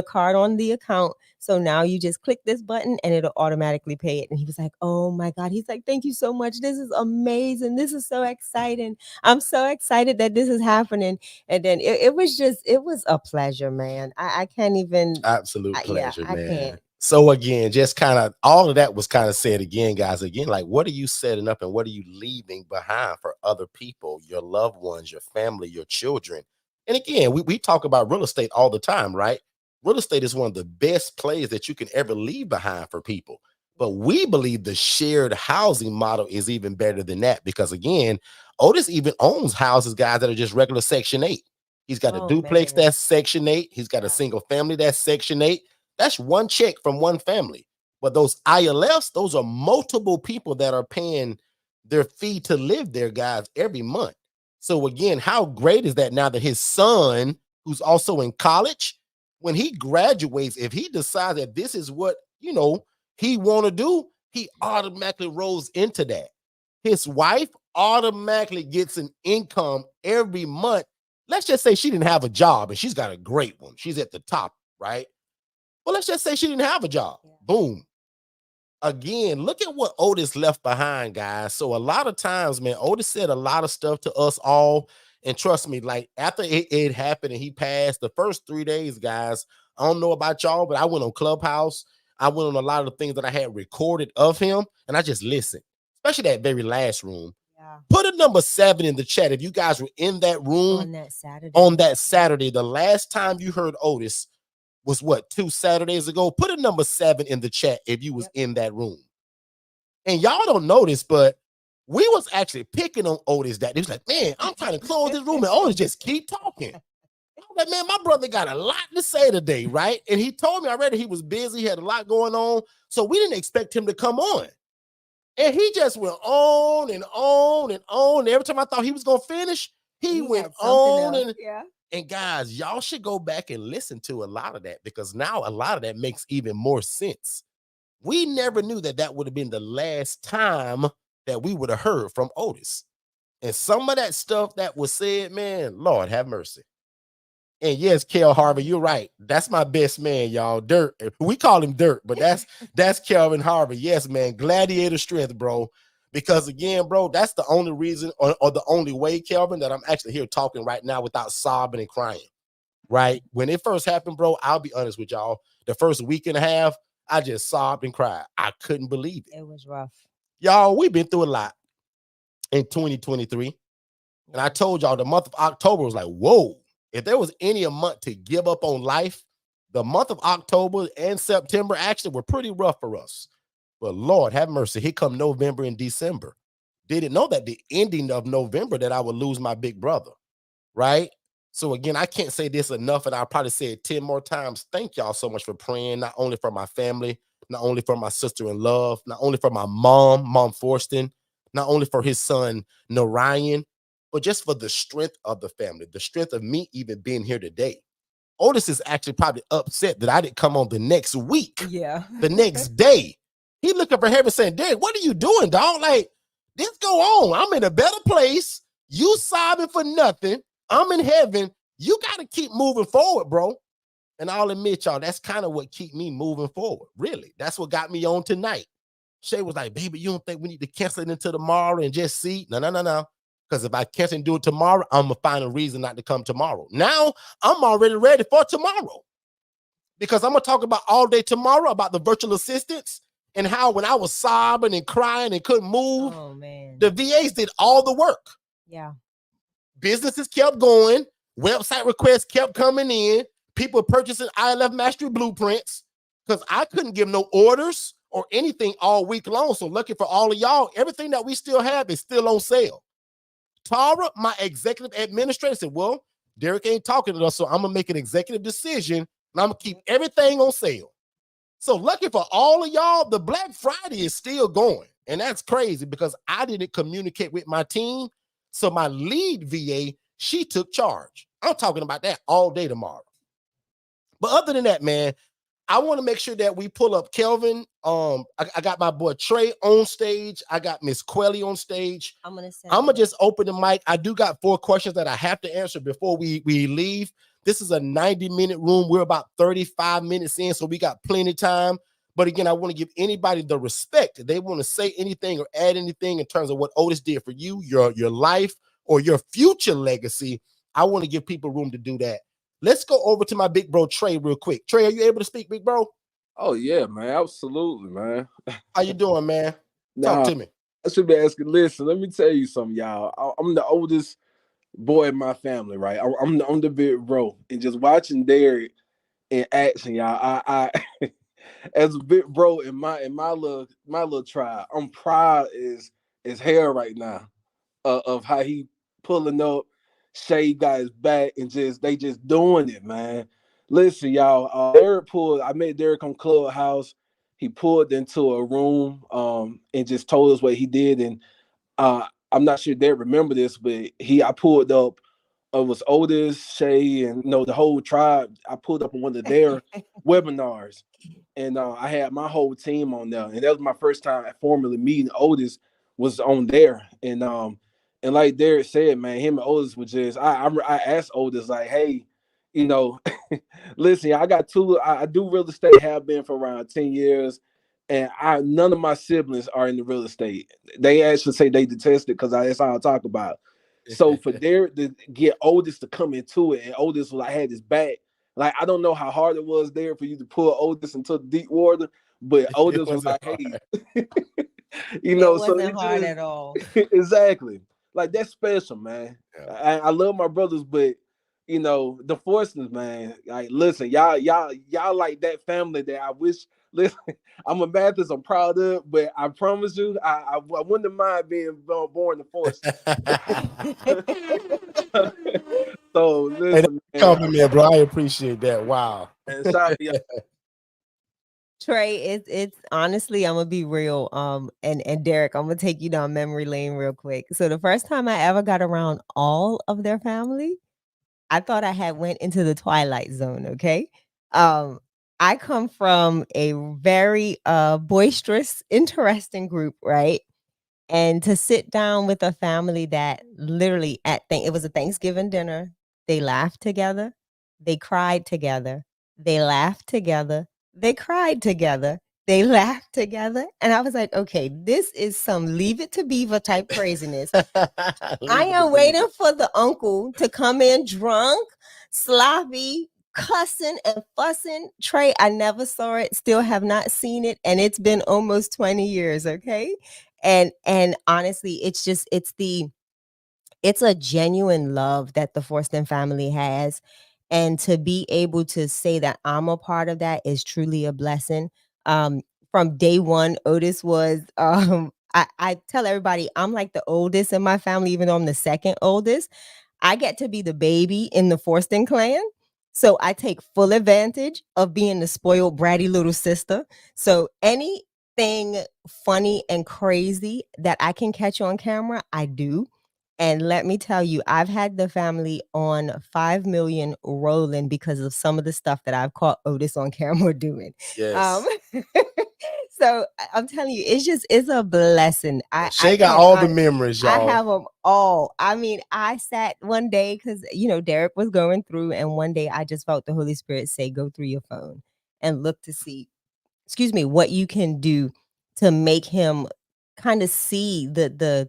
card on the account. So now you just click this button and it'll automatically pay it. And he was like, oh my God. He's like, thank you so much. This is amazing. This is so exciting. I'm so excited that this is happening. And then it was a pleasure, man. I can't even. Absolute pleasure, man. I can't. So again, just kind of all of that was kind of said again, guys. Again, like, what are you setting up and what are you leaving behind for other people, your loved ones, your family, your children? And again, we talk about real estate all the time, right? Real estate is one of the best plays that you can ever leave behind for people. But we believe the shared housing model is even better than that, because again, Otis even owns houses, guys, that are just regular Section 8. He's got a duplex that's Section 8. He's got a single family that's Section 8. That's one check from one family. But those ILFs, those are multiple people that are paying their fee to live there, guys, every month. So again, how great is that now that his son, who's also in college, when he graduates, if he decides that this is what, he want to do, he automatically rolls into that. His wife automatically gets an income every month. Let's just say she didn't have a job and she's got a great one. She's at the top, right? Well, let's just say she didn't have a job. Yeah. Boom. Again, look at what Otis left behind, guys. So a lot of times, man, Otis said a lot of stuff to us all. And trust me, like after it happened and he passed, the first 3 days, guys, I don't know about y'all, but I went on Clubhouse. I went on a lot of the things that I had recorded of him, and I just listened, especially that very last room. Yeah. Put a number 7 in the chat if you guys were in that room on that Saturday. The last time you heard Otis was what, 2 Saturdays ago? Put a number 7 in the chat if you was in that room. And y'all don't know this, but we was actually picking on Otis that. He was like, man, I'm trying to close this room, and Otis just keep talking. I'm like, man, my brother got a lot to say today, right? And he told me already he was busy, he had a lot going on, so we didn't expect him to come on. And he just went on and on and on. Every time I thought he was going to finish, he went on. And guys, y'all should go back and listen to a lot of that, because now a lot of that makes even more sense. We never knew that that would have been the last time that we would have heard from Otis. And some of that stuff that was said, man, Lord have mercy. And yes, Kel Harvey, you're right. That's my best man, y'all. Dirt. We call him Dirt, but that's Kelvin Harvey. Yes, man. Gladiator strength, bro. Because again, bro, that's the only reason or the only way, Kelvin, that I'm actually here talking right now without sobbing and crying. Right? When it first happened, bro, I'll be honest with y'all. The first week and a half, I just sobbed and cried. I couldn't believe it. It was rough. Y'all, we've been through a lot in 2023. And I told y'all the month of October was like, whoa. If there was any a month to give up on life, the month of October and September actually were pretty rough for us. But Lord have mercy, here come November and December. Didn't know that the ending of November that I would lose my big brother, right? So again, I can't say this enough, and I'll probably say it 10 more times. Thank y'all so much for praying, not only for my family, not only for my sister in love, not only for my mom Forston, not only for his son, Narayan, but just for the strength of the family, the strength of me even being here today. Otis is actually probably upset that I didn't come on the next week. Yeah. The next day. He looking for heaven saying, Derek, what are you doing, dog? Like, this go on. I'm in a better place. You sobbing for nothing. I'm in heaven. You got to keep moving forward, bro. And I'll admit, y'all, that's kind of what keep me moving forward. Really. That's what got me on tonight. Shay was like, baby, you don't think we need to cancel it until tomorrow and just see? No. Because if I can't do it tomorrow, I'm going to find a reason not to come tomorrow. Now, I'm already ready for tomorrow. Because I'm going to talk about all day tomorrow about the virtual assistants and how when I was sobbing and crying and couldn't move, the VAs did all the work. Yeah. Businesses kept going. Website requests kept coming in. People purchasing ILF Mastery Blueprints because I couldn't give no orders or anything all week long. So lucky for all of y'all, everything that we still have is still on sale. Tara, my executive administrator, said, well, Derek ain't talking to us, so I'm going to make an executive decision, and I'm going to keep everything on sale. So lucky for all of y'all, the Black Friday is still going, and that's crazy because I didn't communicate with my team, so my lead VA, she took charge. I'm talking about that all day tomorrow. But other than that, man, I want to make sure that we pull up Kelvin. I got my boy Trey on stage. I got Miss Quelly on stage. I'm gonna just open the mic. I do got 4 questions that I have to answer before we leave. This is a 90-minute room. We're about 35 minutes in, so we got plenty of time. But again, I want to give anybody the respect. If they want to say anything or add anything in terms of what Otis did for you, your life, or your future legacy, I want to give people room to do that. Let's go over to my big bro, Trey, real quick. Trey, are you able to speak, big bro? Oh, yeah, man. Absolutely, man. How you doing, man? Talk to me. I should be asking, listen, let me tell you something, y'all. I'm the oldest boy in my family, right? I'm the big bro. And just watching Derek in action, y'all, I as a big bro in my little tribe, I'm proud as hell right now of how he pulling up. Shay got his back and they just doing it, man. Listen, y'all. Derek I met Derek on Clubhouse. he pulled into a room and just told us what he did. And I'm not sure they remember this, but I pulled up. It was Otis, Shay, and the whole tribe. I pulled up on one of their webinars, and I had my whole team on there, and that was my first time formally meeting Otis. Was on there, and like Derek said, man, him and Otis was just. I asked Otis like, hey, you know, listen, I got two. I do real estate, have been for around 10 years, and none of my siblings are in the real estate. They actually say they detest it because that's all I talk about. So for Derek to get Otis to come into it, and Otis was like had his back. Like I don't know how hard it was there for you to pull Otis into the deep water, but It Otis was wasn't like, hard. hey, It so wasn't it hard just at all. exactly like that's special, man. Yeah. I love my brothers, but the Forstons, man. Like, listen, y'all like that family that I wish. Listen, I'm a Baptist. I'm proud of, but I promise you, I wouldn't mind being born a Forston. So Hey, that's listen, a man. compliment, bro. I appreciate that. Wow. And shout out Trey, it's honestly, I'm gonna be real. And Derek, I'm gonna take you down memory lane real quick. So the first time I ever got around all of their family, I thought I had went into the twilight zone. Okay, um, I come from a very boisterous, interesting group, right? And to sit down with a family that literally it was a Thanksgiving dinner. They laughed together, they cried together, they laughed together, they cried together, they laughed together, and I was like, okay, this is some Leave It to Beaver type craziness. I Leave it to am Beaver. waiting for the uncle to come in drunk, sloppy, cussing and fussing. Trey, I never saw it, still have not seen it, and it's been almost 20 years, okay? And honestly, it's a genuine love that the Forston family has. And to be able to say that I'm a part of that is truly a blessing. Um, from day one, Otis was, I tell everybody I'm like the oldest in my family, even though I'm the second oldest. I get to be the baby in the Forston clan. So I take full advantage of being the spoiled, bratty little sister. So anything funny and crazy that I can catch on camera, I do. And let me tell you, I've had the family on 5 million rolling because of some of the stuff that I've caught Otis on camera doing. Um, Yes. so I'm telling you, it's a blessing. I Shay got can't all the honestly. memories, I y'all. have them all. I mean, I sat one day because Derek was going through, and one day I just felt the Holy Spirit say, "Go through your phone and look to see, excuse me, what you can do to make him kind of see the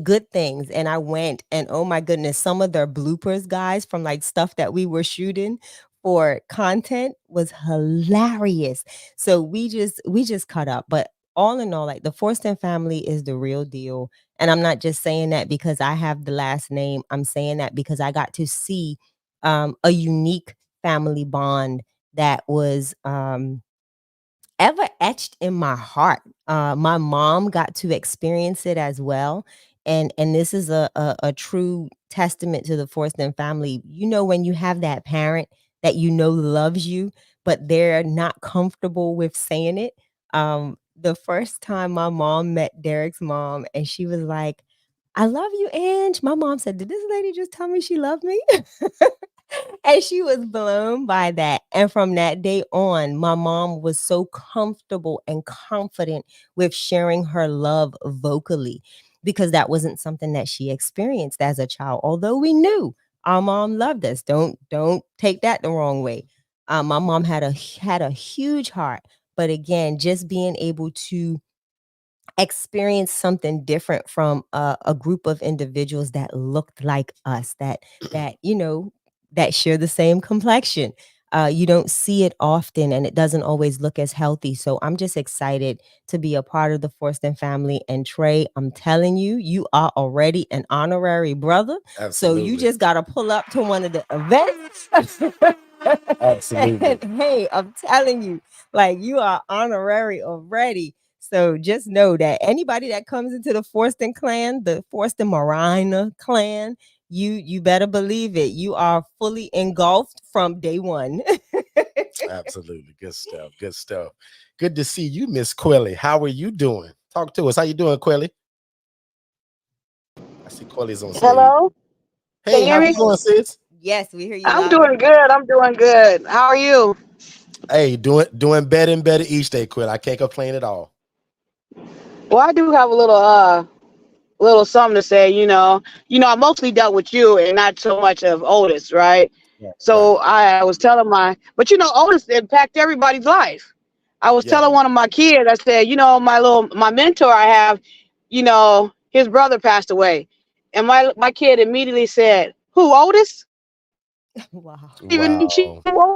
good things." And I went, and oh my goodness, some of their bloopers, guys, from like stuff that we were shooting for content was hilarious. So we just cut up. But all in all, like the Forston family is the real deal. And I'm not just saying that because I have the last name. I'm saying that because I got to see a unique family bond that was ever etched in my heart. My mom got to experience it as well, and this is a true testament to the Forston family. When you have that parent that loves you, but they're not comfortable with saying it. The first time my mom met Derek's mom, and she was like, "I love you, Ange." My mom said, "Did this lady just tell me she loved me?" And she was blown by that. And from that day on, my mom was so comfortable and confident with sharing her love vocally because that wasn't something that she experienced as a child. Although we knew our mom loved us. Don't take that the wrong way. My mom had a huge heart, but again, just being able to experience something different from a group of individuals that looked like us, that share the same complexion. You don't see it often, and it doesn't always look as healthy. So I'm just excited to be a part of the Forston family. And Trey, I'm telling you, you are already an honorary brother. So you Absolutely. just got to pull up to one of the events. Absolutely. And hey, I'm telling you, like you are honorary already. So just know that anybody that comes into the Forston clan, the Forston Marina clan, you better believe it. You are fully engulfed from day one. Absolutely. Good stuff. Good stuff. Good to see you, Miss Quelly. How are you doing? Talk to us. How you doing, Quelly? I see Quelly's on stage. Hello, can Hey, you hear how's me? it going, sis? Yes, we hear you I'm loud and doing good. I'm doing good. How are you? Hey, doing better and better each day, Quelly. I can't complain at all. Well, I do have a little something to say. I mostly dealt with you and not so much of Otis, right? Right, So right. I was telling but Otis impact everybody's life. I was Yeah. telling one of my kids, I said, my mentor I have, his brother passed away, and my kid immediately said, "Who, Otis?" wow. Even Wow.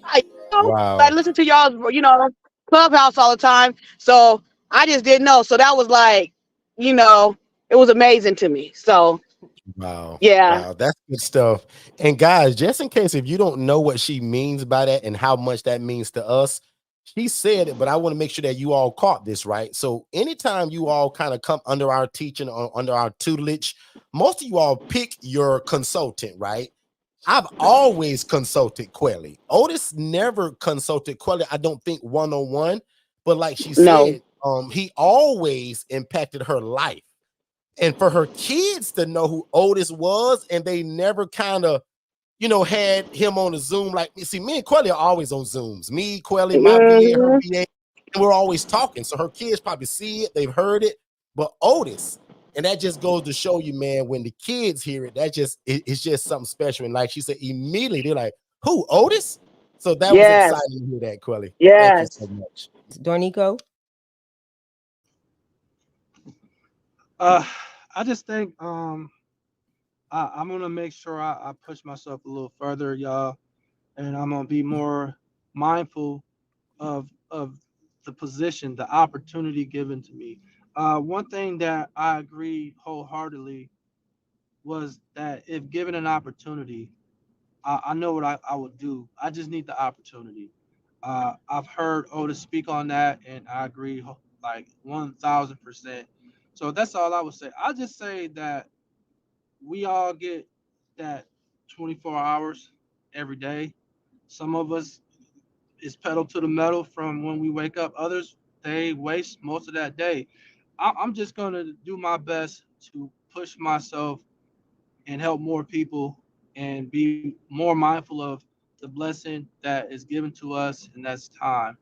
I Wow. listen to y'all's, clubhouse all the time. So I just didn't know. So that was like, you know, it was amazing to me. So Wow. yeah, Wow. That's good stuff. And guys, just in case if you don't know what she means by that and how much that means to us, she said it, but I want to make sure that you all caught this, right? So anytime you all kind of come under our teaching or under our tutelage, most of you all pick your consultant, right? I've always consulted Quelly. Otis never consulted Quelly, I don't think one-on-one, but like she no, said, he always impacted her life. And for her kids to know who Otis was, and they never kind of, had him on a Zoom. Like, see, me and Quelly are always on Zooms. Me, Quelly, my VA, her hmm VA, and we're always talking. So her kids probably see it, they've heard it. But Otis, and that just goes to show you, man, when the kids hear it, it's just something special. And like she said, immediately they're like, "Who, Otis?" So that was yes, exciting to hear that, Quelly. Thank you so yes, much. Dornico. Uh, I just think I'm gonna make sure I push myself a little further, y'all, and I'm gonna be more mindful of the position, the opportunity given to me. One thing that I agree wholeheartedly was that if given an opportunity, I know what I would do. I just need the opportunity. I've heard Otis speak on that, and I agree like 1,000%. So that's all I would say. I just say that we all get that 24 hours every day. Some of us is pedal to the metal from when we wake up. Others, they waste most of that day. I'm just going to do my best to push myself and help more people and be more mindful of the blessing that is given to us, and that's time.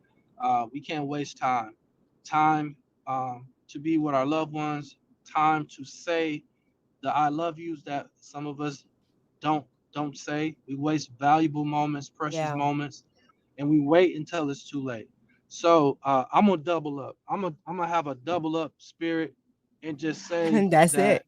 We can't waste time. Time to be with our loved ones, time to say the I love yous that some of us don't don't say. We waste valuable moments, precious Yeah, moments, and we wait until it's too late. So I'm gonna double up. I'm gonna have a double up spirit and just say that's it.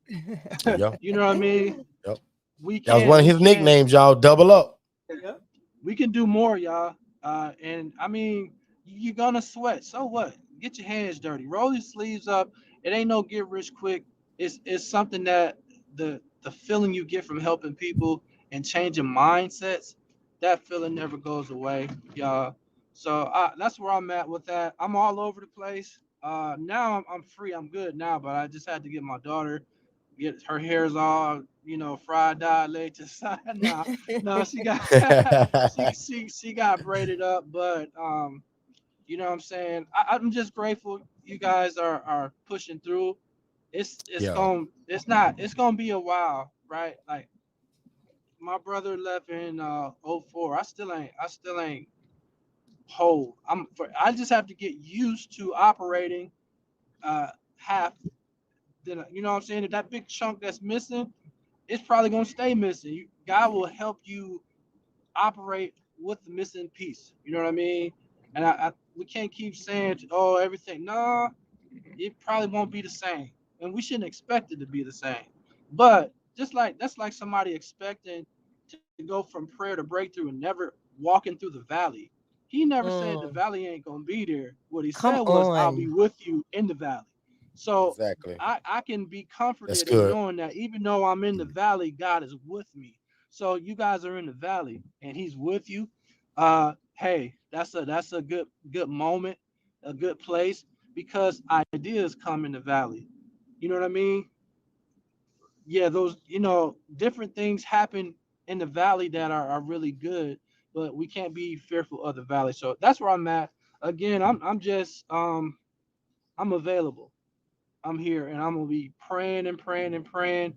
that Yeah. you know what I mean. Yep. We That was can one of we his can nicknames, y'all. Double up. Yep. we can do more, y'all. And I mean, you're gonna sweat. So what? Get your hands dirty. Roll your sleeves up. It ain't no get rich quick. It's something that the feeling you get from helping people and changing mindsets, that feeling never goes away, y'all. So that's where I'm at with that. I'm all over the place. Now I'm free. I'm good now, but I just had to get my daughter, get her hair's all fried dye laid to the side. Nah, no, she got she got braided up, but you know what I'm saying. I'm just grateful you guys are pushing through. Yeah. It's gonna be a while, right? Like my brother left in '04. I still ain't whole. I just have to get used to operating half. Then you know what I'm saying. If that big chunk that's missing, it's probably gonna stay missing. God will help you operate with the missing piece. You know what I mean? And we can't keep saying, oh, everything. No, it probably won't be the same, and we shouldn't expect it to be the same. But just like that's like somebody expecting to go from prayer to breakthrough and never walking through the valley. He never said the Mm, valley ain't gonna be there. What he come said was, I'll be on. with you in the valley. So Exactly. I can be That's comforted in good. knowing that even though I'm in the Mm. valley, God is with me. So you guys are in the valley and He's with you. Hey, that's a good moment, a good place because ideas come in the valley. You know what I mean? Yeah, those different things happen in the valley that are really good. but we can't be fearful of the valley. So that's where I'm at. Again, I'm just I'm available. I'm here, and I'm gonna be praying and praying and praying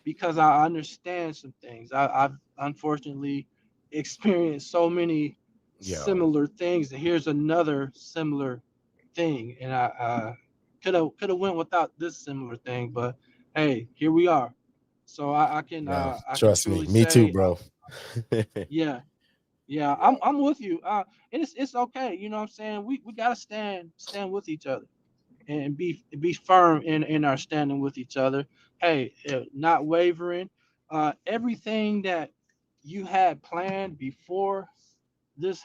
because I understand some things. I've unfortunately experienced so many Yo, similar things, and here's another similar thing. And I could have went without this similar thing, but hey, here we are. So no, I can trust me. truly Me too, say, bro. yeah, yeah, Yeah. I'm with you. It's okay. You know what I'm saying? We gotta stand with each other and be firm in our standing with each other. Hey, not wavering. Everything that you had planned before this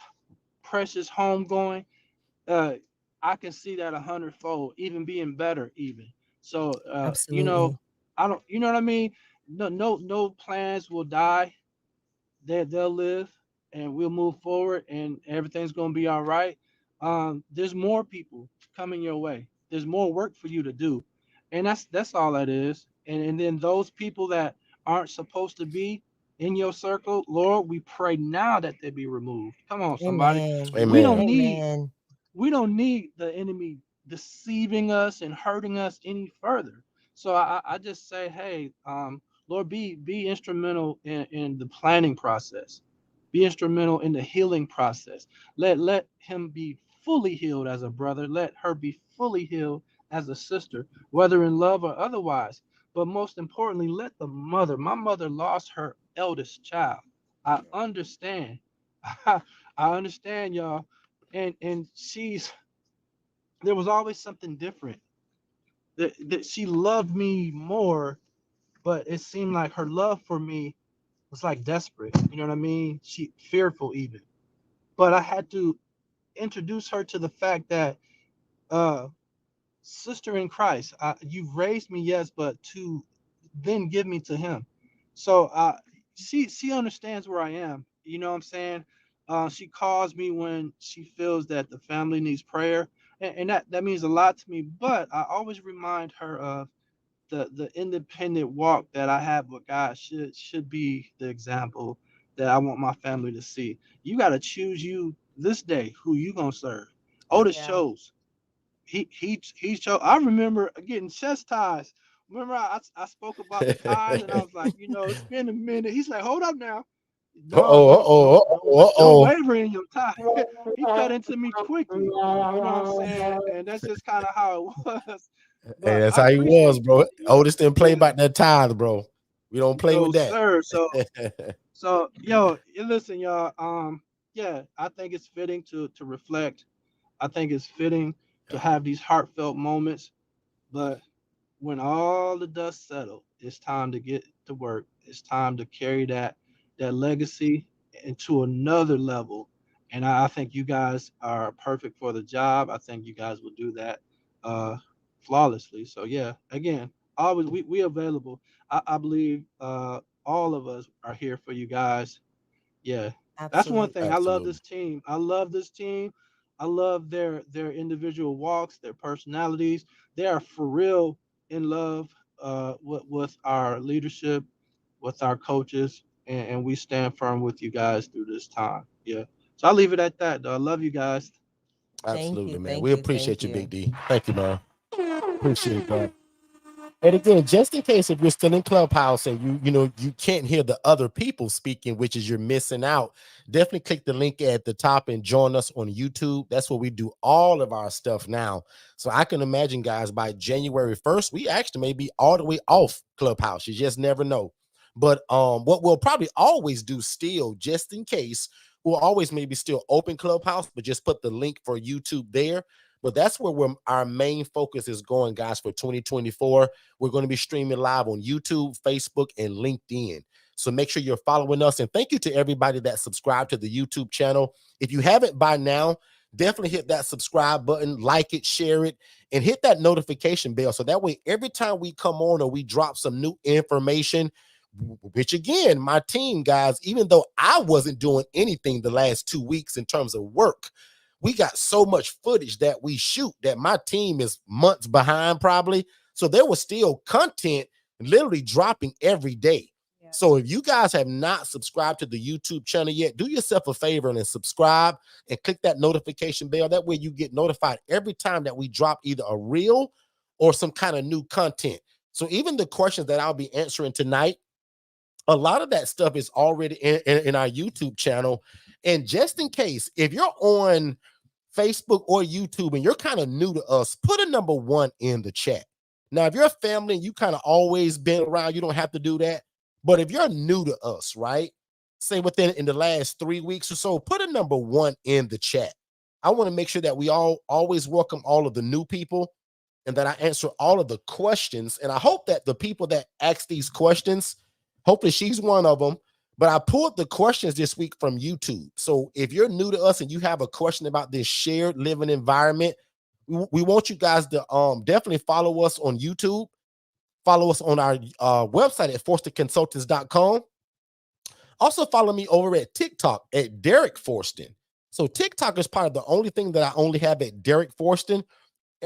precious home going, uh, I can see that 100-fold, even being better, even. So, Absolutely. I don't, you know what I mean? No plans will die. They'll live, and we'll move forward, and everything's gonna be all right. There's more people coming your way. There's more work for you to do, and that's all that is. And then those people that aren't supposed to be in your circle, Lord, we pray now that they be removed. Come on, somebody. Amen. We don't Amen. need Amen. we don't need the enemy deceiving us and hurting us any further. So I just say, hey, Lord, be instrumental in the planning process. Be instrumental in the healing process. Let him be fully healed as a brother. Let her be fully healed as a sister, whether in love or otherwise. But most importantly, let the mother. My mother lost her eldest child. I understand. I understand, y'all. And she's there was always something different. That she loved me more, but it seemed like her love for me was like desperate. You know what I mean? She fearful even. But I had to introduce her to the fact that uh sister in Christ, you've raised me, yes, but to then give me to him. So she understands where I am. You know what I'm saying? She calls me when she feels that the family needs prayer, and that means a lot to me. But I always remind her of the independent walk that I have with God should be the example that I want my family to see. You got to choose you this day who you gonna serve. Yeah. Otis Yeah. chose he showed. I remember getting chastised. Remember, I spoke about the tithes, and I was like, it's been a minute. He's like, hold up now, no, Uh-oh, uh-oh, uh-oh, don't uh-oh. waver in your tithe. He cut into me quickly. You know what I'm saying? And that's just kind of how it was. Hey, But that's I how he was, appreciate bro. Otis didn't play yeah, about that tithe, bro. We don't play no with that. sir. So yo, listen, y'all. Yeah, I think it's fitting to reflect. I think it's fitting to have these heartfelt moments, but when all the dust settled, it's time to get to work. It's time to carry that legacy into another level. And I think you guys are perfect for the job. I think you guys will do that uh, flawlessly. So yeah, again, always we available. I believe all of us are here for you guys. Yeah, that's one thing. I Absolutely. love Absolutely. this team. I love this team. I love their individual walks, their personalities. They are for real in love with our leadership, with our coaches, and we stand firm with you guys through this time. Yeah. So I'll leave it at that. Though. I love you guys. Thank Absolutely, you. man. Thank We you. Thank appreciate you, Big you. D. Thank you, man. Appreciate that. And again, just in case if you're still in Clubhouse and you can't hear the other people speaking, which is you're missing out, definitely click the link at the top and join us on YouTube. That's where we do all of our stuff now. So I can imagine, guys, by January 1st, we actually may be all the way off Clubhouse. You just never know. But what we'll probably always do still, just in case, we'll always maybe still open Clubhouse, but just put the link for YouTube there. But that's where our main focus is going, guys, for 2024. We're going to be streaming live on YouTube, Facebook, and LinkedIn. So make sure you're following us. And thank you to everybody that subscribed to the YouTube channel. If you haven't by now, definitely hit that subscribe button, like it, share it, and hit that notification bell. So that way, every time we come on or we drop some new information, which again, my team, guys, even though I wasn't doing anything the last 2 weeks in terms of work, we got so much footage that we shoot that my team is months behind probably. So there was still content literally dropping every day. So if you guys have not subscribed to the YouTube channel yet, do yourself a favor and subscribe and click that notification bell. That way you get notified every time that we drop either a reel or some kind of new content. So even the questions that I'll be answering tonight, a lot of that stuff is already in our YouTube channel. And just in case, if you're on Facebook or YouTube and you're kind of new to us, put a number 1 in the chat. Now, if you're a family and you kind of always been around, you don't have to do that. But if you're new to us, right, say within in the last 3 weeks or so, put a number 1 in the chat. I want to make sure that we always welcome all of the new people and that I answer all of the questions. And I hope that the people that ask these questions, hopefully she's one of them, but I pulled the questions this week from YouTube. So if you're new to us and you have a question about this shared living environment, we want you guys to definitely follow us on YouTube. Follow us on our website at forstonconsultants.com. Also follow me over at TikTok at Derek Forston. So TikTok is probably the only thing that I only have at Derek Forston.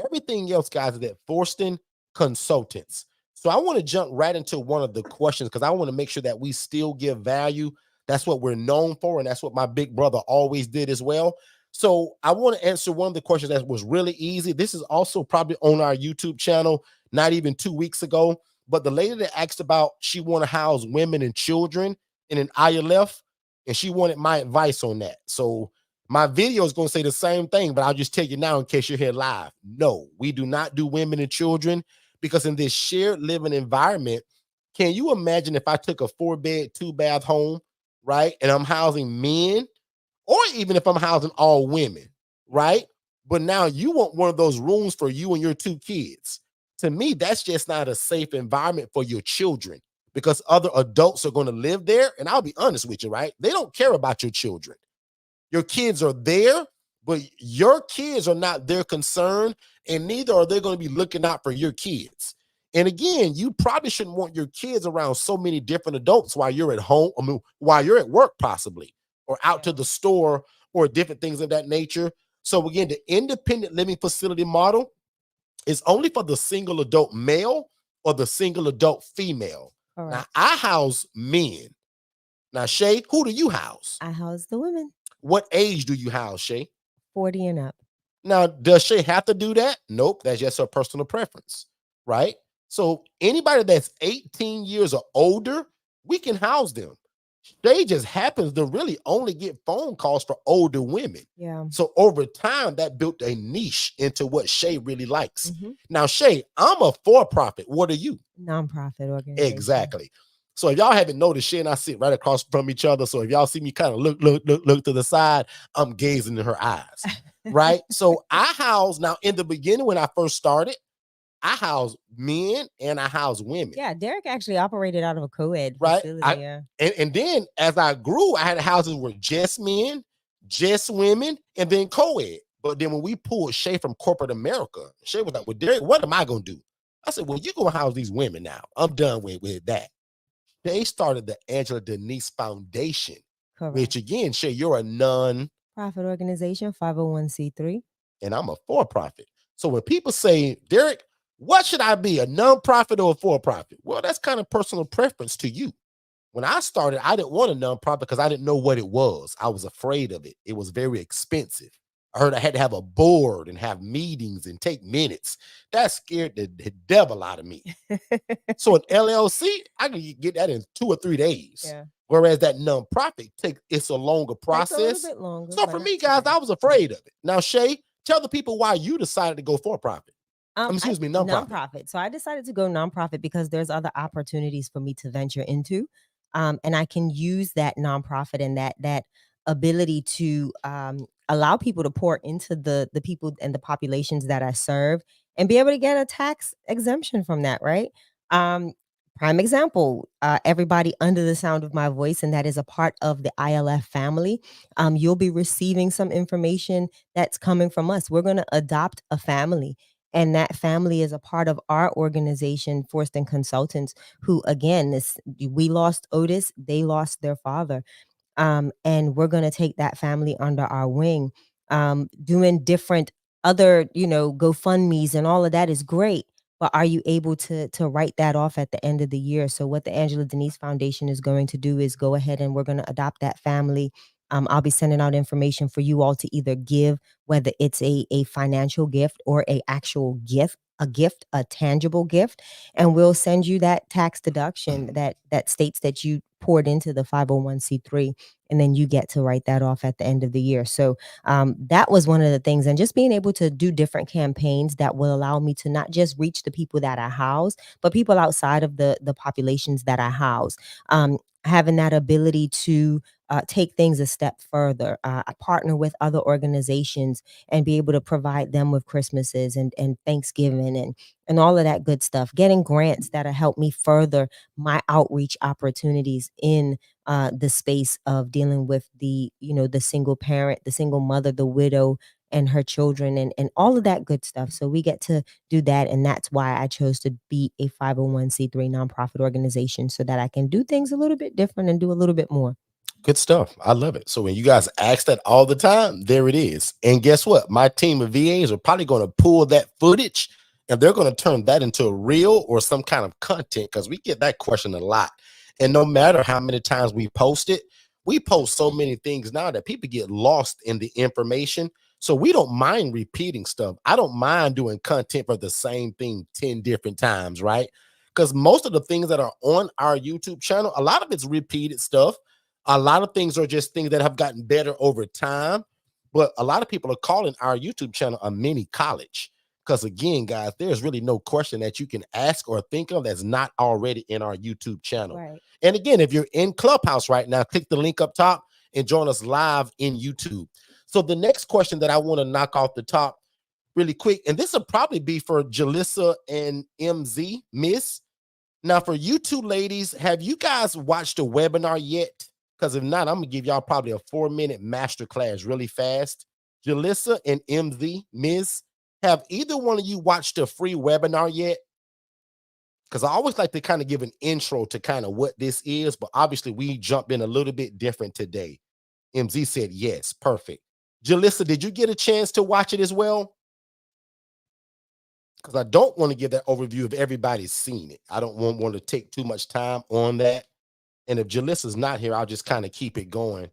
Everything else, guys, is at Forston Consultants. So I want to jump right into one of the questions because I want to make sure that we still give value. That's what we're known for, and that's what my big brother always did as well. So I want to answer one of the questions that was really easy. This is also probably on our YouTube channel, not even 2 weeks ago. But the lady that asked about she want to house women and children in an ILF, and she wanted my advice on that. So my video is going to say the same thing, but I'll just tell you now in case you're here live. No, we do not do women and children because in this shared living environment, can you imagine if I took a 4-bed, 2-bath home, right? And I'm housing men, or even if I'm housing all women, right? But now you want one of those rooms for you and your 2 kids. To me, that's just not a safe environment for your children because other adults are going to live there. And I'll be honest with you, right? They don't care about your children. Your kids are there, but your kids are not their concern, and neither are they going to be looking out for your kids. And again, you probably shouldn't want your kids around so many different adults while you're at home, while you're at work possibly, or out to the store or different things of that nature. So again, the independent living facility model is only for the single adult male or the single adult female. Now, I house men. Now, Shay, who do you house? I house the women. What age do you house, Shay? 40 and up. Now, does Shay have to do that? Nope, that's just her personal preference, right? So anybody that's 18 years or older, we can house them. Shay just happens to really only get phone calls for older women. Yeah. So over time, that built a niche into what Shay really likes. Now, Shay, I'm a for-profit. What are you? Nonprofit organization. Exactly. So if y'all haven't noticed, Shay and I sit right across from each other. So if y'all see me kind of look to the side, I'm gazing in her eyes, right? So I house, now in the beginning when I first started, I house men and I house women. Yeah, Derek actually operated out of a co-ed right? facility. And then as I grew, I had houses where just men, just women, and then co-ed. But then when we pulled Shay from corporate America, Shay was like, well, Derek, what am I going to do? I said, well, you're going to house these women now. I'm done with that. They started the Angela Denise Foundation, which again, Shay, you're a non-profit organization, 501c3. And I'm a for-profit. So when people say, Derek, what should I be, a non-profit or a for-profit? Well, that's kind of personal preference to you. When I started, I didn't want a non-profit because I didn't know what it was. I was afraid of it. It was very expensive. I heard I had to have a board and have meetings and take minutes. That scared the devil out of me. So an LLC, I can get that in 2 or 3 days. Yeah. Whereas that nonprofit, it's a longer process. It's a little bit longer. So for me, guys, I was afraid of it. Now, Shay, tell the people why you decided to go for profit. Excuse me, nonprofit. So I decided to go nonprofit because there's other opportunities for me to venture into. And I can use that nonprofit and that ability to allow people to pour into the people and the populations that I serve and be able to get a tax exemption from that, right? Prime example, everybody under the sound of my voice, and that is a part of the ILF family, you'll be receiving some information that's coming from us. We're going to adopt a family. And that family is a part of our organization, Forston Consultants, who, again, we lost Otis, they lost their father. And we're going to take that family under our wing. Doing different other, GoFundMes and all of that is great. but are you able to write that off at the end of the year? So what the Angela Denise Foundation is going to do is go ahead and we're going to adopt that family. I'll be sending out information for you all to either give, whether it's a financial gift or a actual gift, a tangible gift, and we'll send you that tax deduction that states that you poured into the 501c3, and then you get to write that off at the end of the year. So that was one of the things, and just being able to do different campaigns that will allow me to not just reach the people that I house, but people outside of the populations that I house. Having that ability to take things a step further, I partner with other organizations and be able to provide them with Christmases and Thanksgiving and all of that good stuff. Getting grants that'll help me further my outreach opportunities in the space of dealing with the single parent, the single mother, the widow, and her children, and all of that good stuff. So we get to do that, and that's why I chose to be a 501c3 nonprofit organization, so that I can do things a little bit different and do a little bit more. Good stuff. I love it. So when you guys ask that all the time, there it is. And guess what? My team of VAs are probably going to pull that footage and they're going to turn that into a reel or some kind of content, because we get that question a lot. And no matter how many times we post it, we post so many things now that people get lost in the information. So we don't mind repeating stuff. I don't mind doing content for the same thing 10 different times, right? Because most of the things that are on our YouTube channel, a lot of it's repeated stuff. A lot of things are just things that have gotten better over time. But a lot of people are calling our YouTube channel a mini college. Because again, guys, there's really no question that you can ask or think of that's not already in our YouTube channel. Right. And again, if you're in Clubhouse right now, click the link up top and join us live in YouTube. So the next question that I want to knock off the top really quick, and this will probably be for Jalissa and MZ, Miss. Now, for you two ladies, have you guys watched a webinar yet? Because if not, I'm going to give y'all probably a 4-minute masterclass really fast. Jalissa and MZ, Ms., have either one of you watched a free webinar yet? Because I always like to kind of give an intro to kind of what this is, but obviously we jump in a little bit different today. MZ said yes, perfect. Jalissa, did you get a chance to watch it as well? Because I don't want to give that overview if everybody's seen it. I don't want to take too much time on that. And if Jalissa's not here, I'll just kind of keep it going.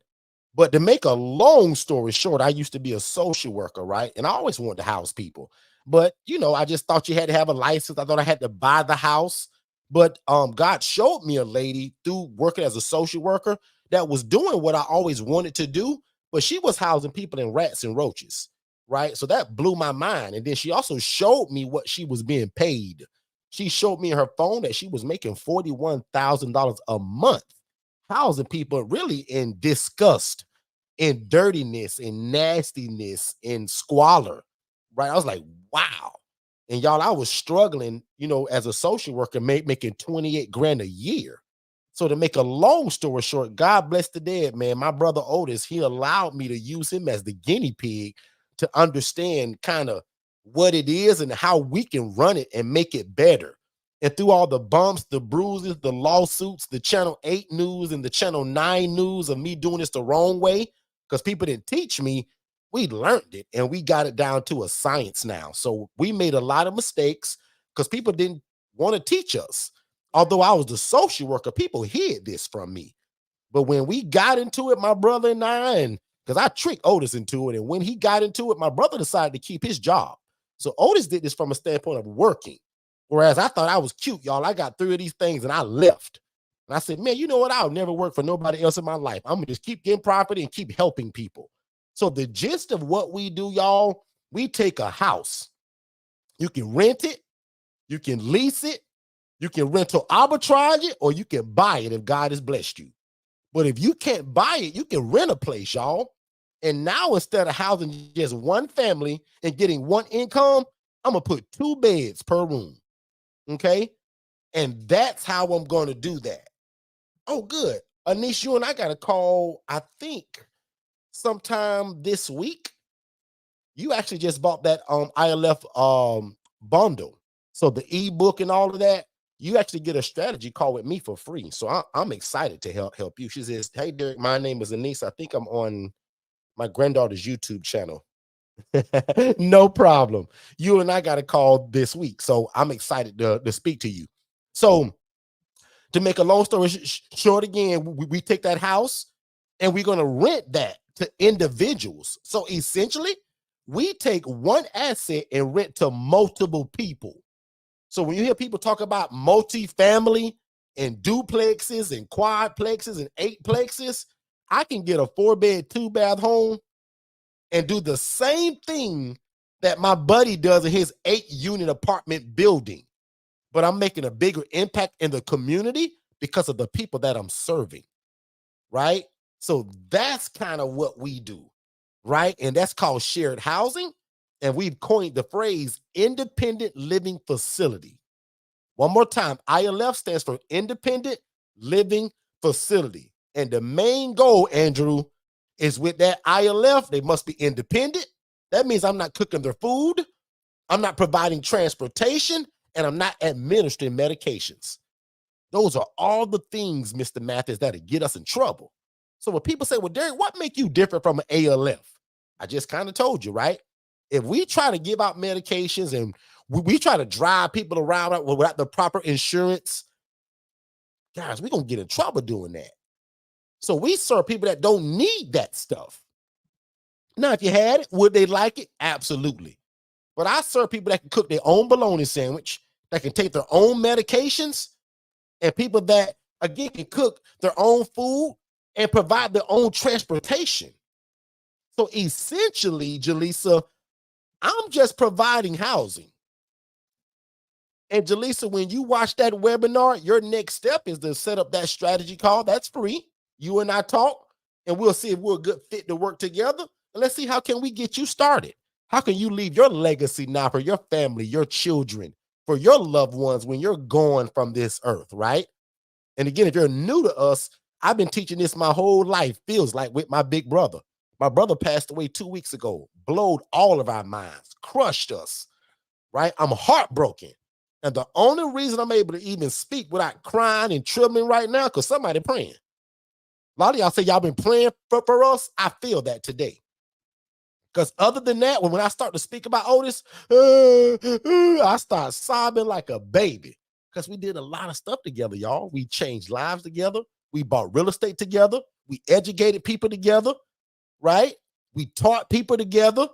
But to make a long story short, I used to be a social worker, right? And I always wanted to house people. But, I just thought you had to have a license. I thought I had to buy the house. But God showed me a lady through working as a social worker that was doing what I always wanted to do, but she was housing people in rats and roaches, right? So that blew my mind. And then she also showed me what she was being paid. She showed me in her phone that she was making $41,000 a month housing people really in disgust, in dirtiness, in nastiness, in squalor, right? I was like, wow. And y'all, I was struggling, as a social worker, making 28 grand a year. So to make a long story short, God bless the dead, man. My brother Otis, he allowed me to use him as the guinea pig to understand kind of what it is and how we can run it and make it better. And through all the bumps, the bruises, the lawsuits, the Channel 8 news and the Channel 9 news of me doing this the wrong way, because people didn't teach me, we learned it and we got it down to a science now. So we made a lot of mistakes because people didn't want to teach us. Although I was the social worker, people hid this from me. But when we got into it, my brother and I, and because I tricked Otis into it, and when he got into it, my brother decided to keep his job. So Otis did this from a standpoint of working. Whereas I thought I was cute, y'all. I got 3 of these things and I left. And I said, man, you know what? I'll never work for nobody else in my life. I'm going to just keep getting property and keep helping people. So the gist of what we do, y'all, we take a house. You can rent it. You can lease it. You can rental arbitrage it, or you can buy it if God has blessed you. But if you can't buy it, you can rent a place, y'all. And now instead of housing just one family and getting one income, I'm going to put 2 beds per room. Okay. And that's how I'm going to do that. Oh, good. Anish, you and I got a call, I think, sometime this week. You actually just bought that ILF bundle. So the ebook and all of that, you actually get a strategy call with me for free. So I'm excited to help you. She says, hey, Derek, my name is Anise. I think I'm on my granddaughter's YouTube channel. No problem. You and I got a call this week, so I'm excited to speak to you. So, to make a long story short, again, we take that house and we're going to rent that to individuals. So essentially, we take one asset and rent to multiple people. So when you hear people talk about multifamily and duplexes and quadplexes and eightplexes, I can get a 4-bed, 2-bath home and do the same thing that my buddy does in his 8-unit apartment building. But I'm making a bigger impact in the community because of the people that I'm serving, right? So that's kind of what we do, right? And that's called shared housing. And we've coined the phrase independent living facility. One more time, ILF stands for independent living facility. And the main goal, Andrew, is with that ILF, they must be independent. That means I'm not cooking their food, I'm not providing transportation, and I'm not administering medications. Those are all the things, Mr. Mathis, that'll get us in trouble. So when people say, well, Derek, what make you different from an ALF? I just kind of told you, right? If we try to give out medications and we try to drive people around without the proper insurance, guys, we're going to get in trouble doing that. So we serve people that don't need that stuff. Now, if you had it, would they like it? Absolutely. But I serve people that can cook their own bologna sandwich, that can take their own medications, and people that, again, can cook their own food and provide their own transportation. So essentially, Jaleesa, I'm just providing housing. And Jaleesa, when you watch that webinar, your next step is to set up that strategy call. That's free. You and I talk, and we'll see if we're a good fit to work together. And let's see how can we get you started. How can you leave your legacy now for your family, your children, for your loved ones when you're gone from this earth, right? And again, if you're new to us, I've been teaching this my whole life, feels like, with my big brother. My brother passed away 2 weeks ago, blowed all of our minds, crushed us, right? I'm heartbroken. And the only reason I'm able to even speak without crying and trembling right now, because somebody praying. A lot of y'all say y'all been praying for us. I feel that today. Because other than that, when I start to speak about Otis, I start sobbing like a baby. Because we did a lot of stuff together, y'all. We changed lives together. We bought real estate together. We educated people together, right? We taught people together.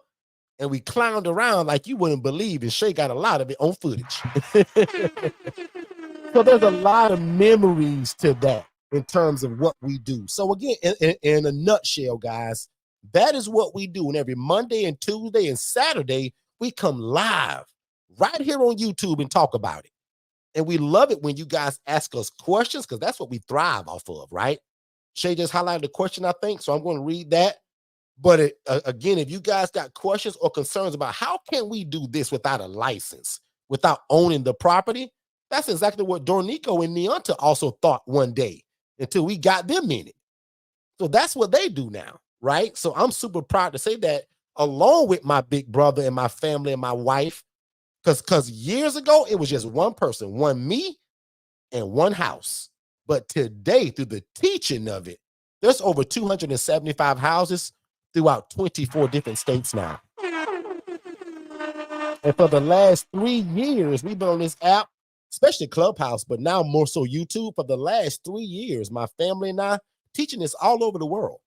And we clowned around like you wouldn't believe. And Shay got a lot of it on footage. So there's a lot of memories to that in terms of what we do. So again, in a nutshell, guys, that is what we do. And every Monday and Tuesday and Saturday, we come live right here on YouTube and talk about it. And we love it when you guys ask us questions, because that's what we thrive off of, right? Shay just highlighted the question, I think. So I'm going to read that. But again, if you guys got questions or concerns about how can we do this without a license, without owning the property, that's exactly what Dornico and Neonta also thought one day until we got them in it. So that's what they do now, right? So I'm super proud to say that, along with my big brother and my family and my wife, because years ago, it was just one person, one me and one house. But today, through the teaching of it, there's over 275 houses throughout 24 different states now. And for the last 3 years, we've been on this app, especially Clubhouse, but now more so YouTube. For the last 3 years, my family and I teaching this all over the world.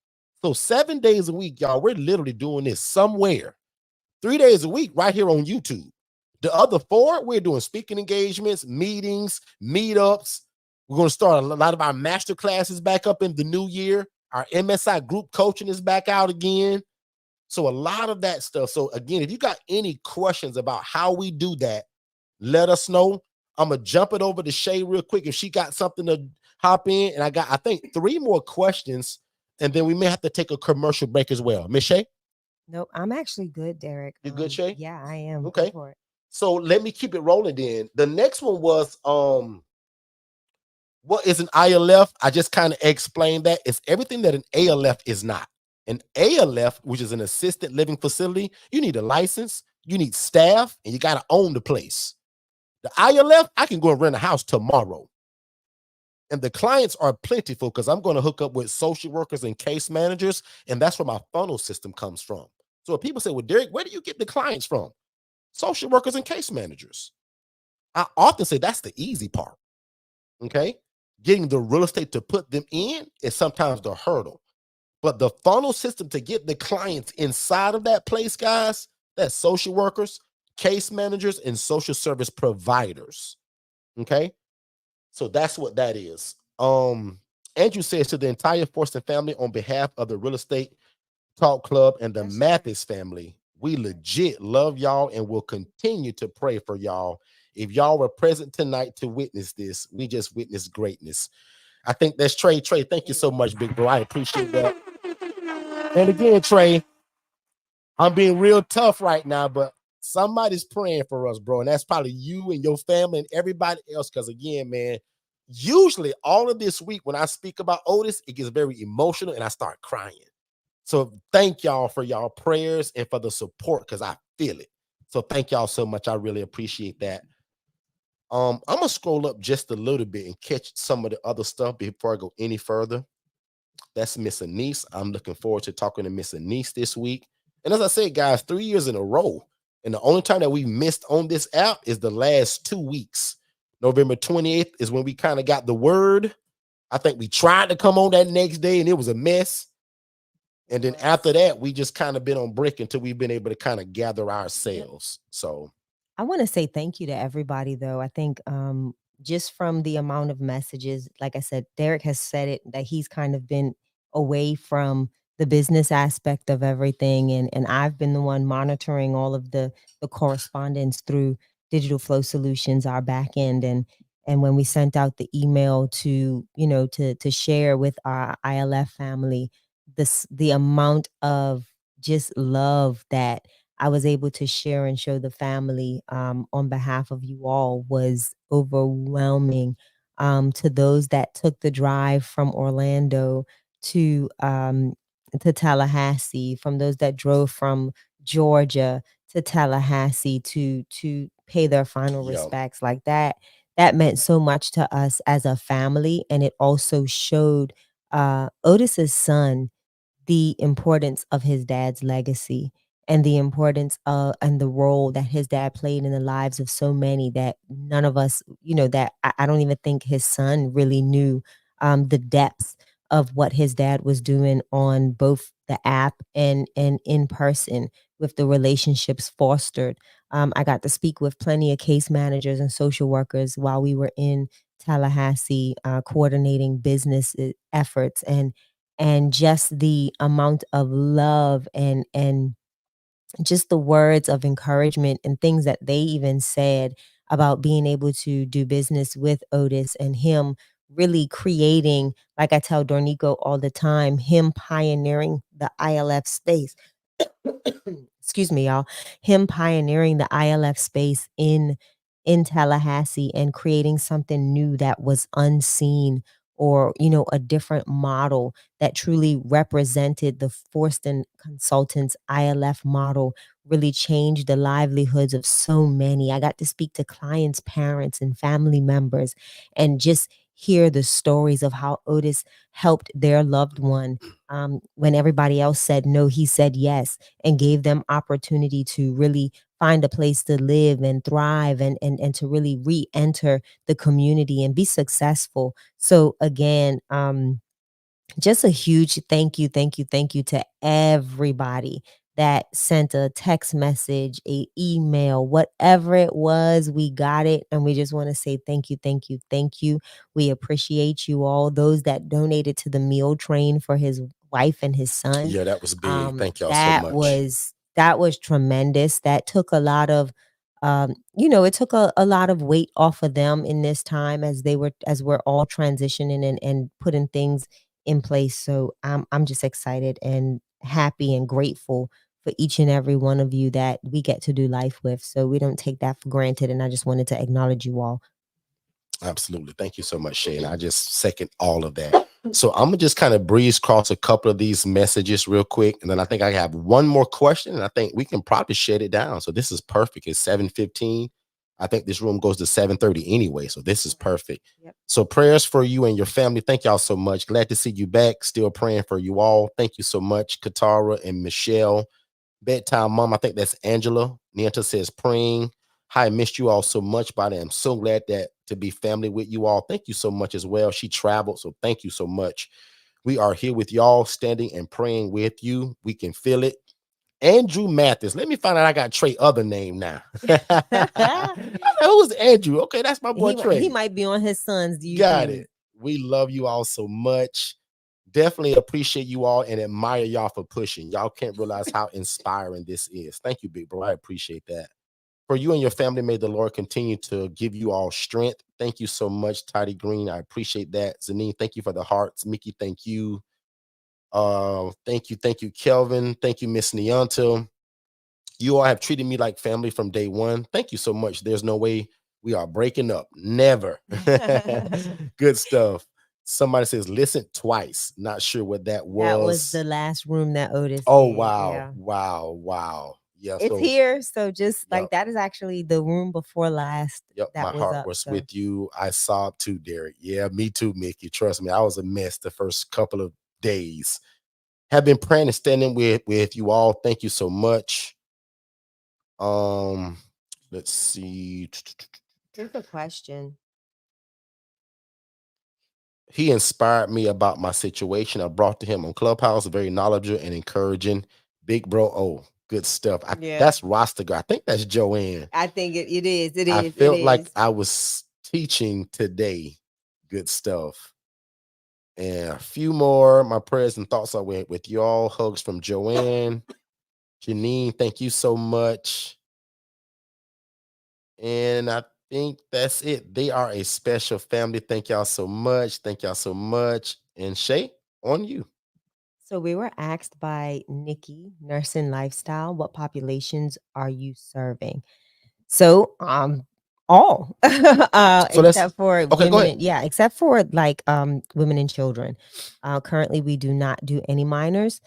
So 7 days a week, y'all, we're literally doing this somewhere. 3 days a week right here on YouTube. The other 4, we're doing speaking engagements, meetings, meetups. We're going to start a lot of our master classes back up in the new year. Our MSI group coaching is back out again. So a lot of that stuff. So again, if you got any questions about how we do that, let us know. I'm going to jump it over to Shay real quick if she got something to hop in. And I think 3 more questions, and then we may have to take a commercial break as well. Miss Shay? Nope, I'm actually good, Derek. You good, Shay? Yeah, I am. Okay. Go for it. So let me keep it rolling then. The next one was what is an ILF? I just kind of explained that. It's everything that an ALF is not. An ALF, which is an assisted living facility, you need a license, you need staff, and you got to own the place. The ILF, I can go and rent a house tomorrow. And the clients are plentiful because I'm going to hook up with social workers and case managers, and that's where my funnel system comes from. So if people say, well, Derek, where do you get the clients from? Social workers and case managers. I often say that's the easy part. Okay. Getting the real estate to put them in is sometimes the hurdle. But the funnel system to get the clients inside of that place, guys, that's social workers, case managers, and social service providers. Okay. So that's what that is. Andrew says to the entire Forston family, on behalf of the Real Estate Talk Club and the Mathis family, we legit love y'all and will continue to pray for y'all. If y'all were present tonight to witness this, we just witnessed greatness. I think that's Trey. Trey, thank you so much, big bro. I appreciate that. And again, Trey, I'm being real tough right now, but somebody's praying for us, bro. And that's probably you and your family and everybody else. Because again, man, usually all of this week when I speak about Otis, it gets very emotional and I start crying. So thank y'all for y'all prayers and for the support, because I feel it. So thank y'all so much. I really appreciate that. I'm gonna scroll up just a little bit and catch some of the other stuff before I go any further. That's Miss Anise. I'm looking forward to talking to Miss Anise this week. And as I said, guys, 3 years in a row. And the only time that we missed on this app is the last 2 weeks. November 28th is when we kind of got the word. I think we tried to come on that next day and it was a mess. And then after that, we just kind of been on break until we've been able to kind of gather ourselves. So I want to say thank you to everybody, though. I think just from the amount of messages, like I said, Derek has said it, that he's kind of been away from the business aspect of everything. And I've been the one monitoring all of the correspondence through Digital Flow Solutions, our back end. And when we sent out the email to, to share with our ILF family, the amount of just love that I was able to share and show the family on behalf of you all was overwhelming. To those that took the drive from Orlando to Tallahassee, from those that drove from Georgia to Tallahassee to pay their final respects, like that meant so much to us as a family, and it also showed Otis's son the importance of his dad's legacy and the importance of and the role that his dad played in the lives of so many, that none of us, that I don't even think his son really knew the depths of what his dad was doing on both the app and in person, with the relationships fostered. I got to speak with plenty of case managers and social workers while we were in Tallahassee, coordinating business efforts, and just the amount of love and just the words of encouragement and things that they even said about being able to do business with Otis, and him really creating, like I tell Dornico all the time, him pioneering the ILF space. Excuse me, y'all. Him pioneering the ILF space in Tallahassee and creating something new that was unseen, or a different model that truly represented the Forston Consultants ILF model, really changed the livelihoods of so many. I got to speak to clients, parents, and family members, and just hear the stories of how Otis helped their loved one. When everybody else said no, he said yes, and gave them opportunity to really find a place to live and thrive, and to really re-enter the community and be successful. So again, just a huge thank you to everybody that sent a text message, a email, whatever it was. We got it, and we just want to say thank you, thank you, thank you. We appreciate you all. Those that donated to the meal train for his wife and his son. yeah, that was big. Thank y'all so That much. was tremendous. That took a lot of it took a lot of weight off of them in this time, as we're all transitioning and putting things in place. So I'm just excited and happy and grateful for each and every one of you that we get to do life with. So we don't take that for granted. And I just wanted to acknowledge you all. Absolutely. Thank you so much, Shane. I just second all of that. So I'm gonna just kind of breeze across a couple of these messages real quick, and then I think I have one more question, and I think we can probably shut it down. So this is perfect. It's 7:15. I think this room goes to 7:30 anyway, so this is perfect. Yep. So prayers for you and your family. Thank y'all so much. Glad to see you back. Still praying for you all. Thank you so much, Katara and Michelle. Bedtime Mom, I think that's Angela. Nienta says praying. Hi, I missed you all so much, but I am so glad that to be family with you all. Thank you so much as well. She traveled, so thank you so much. We are here with y'all, standing and praying with you. We can feel it. Andrew Mathis. Let me find out I got Trey other name now. Who's Andrew? Okay, that's my boy He Trey. might be on his son's Got YouTube. it. We love you all so much. Definitely appreciate you all and admire y'all for pushing. Y'all can't realize how inspiring this is. Thank you, big bro. I appreciate that. For you and your family, may the Lord continue to give you all strength. Thank you so much, Tidy Green. I appreciate that. Zanine, thank you for the hearts. Mickey, thank you. Thank you, Kelvin. Thank you, Miss Neonta. You all have treated me like family from day one. Thank you so much. There's no way we are breaking up. Never. Good stuff. Somebody says, listen twice. Not sure what that That was was. the last room that Otis Oh, did. wow. Yeah. Wow. Wow. Yeah. It's So, here. So just yep, like that is actually the room before last yep. My that was heart up. was So with you. I sobbed too, Derek. Yeah, me too, Mickey. Trust me. I was a mess the first couple of days. Have been praying and standing with you all. Thank you so much. Um, let's see. here's a question. He inspired me about my situation. I brought to him on Clubhouse, very knowledgeable and encouraging. Big bro, oh, good stuff. Yeah. That's Roster. I think that's Joanne. I think it is. It I is. It felt like is. I was teaching today. Good stuff. And a few more. My prayers and thoughts are with y'all. Hugs from Joanne. Janine, thank you so much. And I think that's it. They are a special family. Thank y'all so much. Thank y'all so much. And Shay, on you. So we were asked by Nikki, Nursing Lifestyle, what populations are you serving? So all So let's except for okay, go women ahead. and, yeah, except for like women and children. Currently we do not do any minors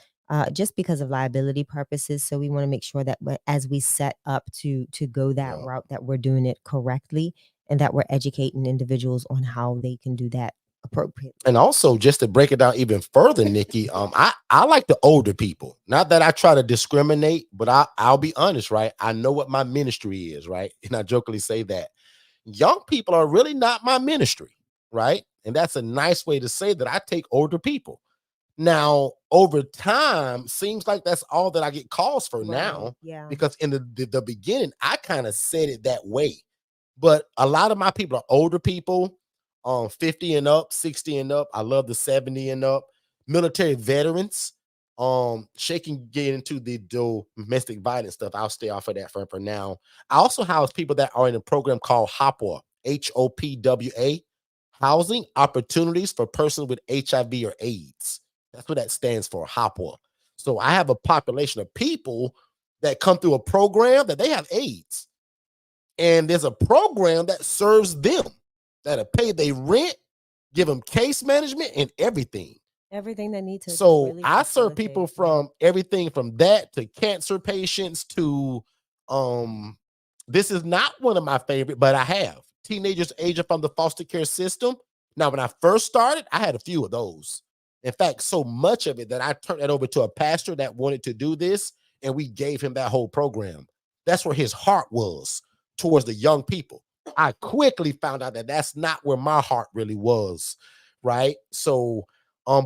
just because of liability purposes. So we want to make sure that as we set up to go that Yeah. route, that we're doing it correctly and that we're educating individuals on how they can do that appropriately. And also, just to break it down even further, Nikki, I like the older people. Not that I try to discriminate, but I'll be honest, right? I know what my ministry is, right? And I jokingly say that young people are really not my ministry, right? And that's a nice way to say that I take older people. Now, over time, seems like that's all that I get calls for Right. now, Yeah. because in the beginning, I kind of said it that way. But a lot of my people are older people, 50 and up, 60 and up. I love the 70 and up. Military veterans. Shaking get into the domestic violence stuff. I'll stay off of that for now. I also house people that are in a program called HOPWA, HOPWA, Housing Opportunities for Persons with HIV or AIDS. That's what that stands for, HOPWA. So I have a population of people that come through a program that they have AIDS. And there's a program that serves them, that'll pay their rent, give them case management and everything. Everything they need to So really I serve people facilitate. Yeah. from everything from that to cancer patients to this is not one of my favorite, but I have teenagers aging from the foster care system. Now, when I first started, I had a few of those. In fact, so much of it that I turned that over to a pastor that wanted to do this, and we gave him that whole program. That's where his heart was, towards the young people. I quickly found out that that's not where my heart really was, right? So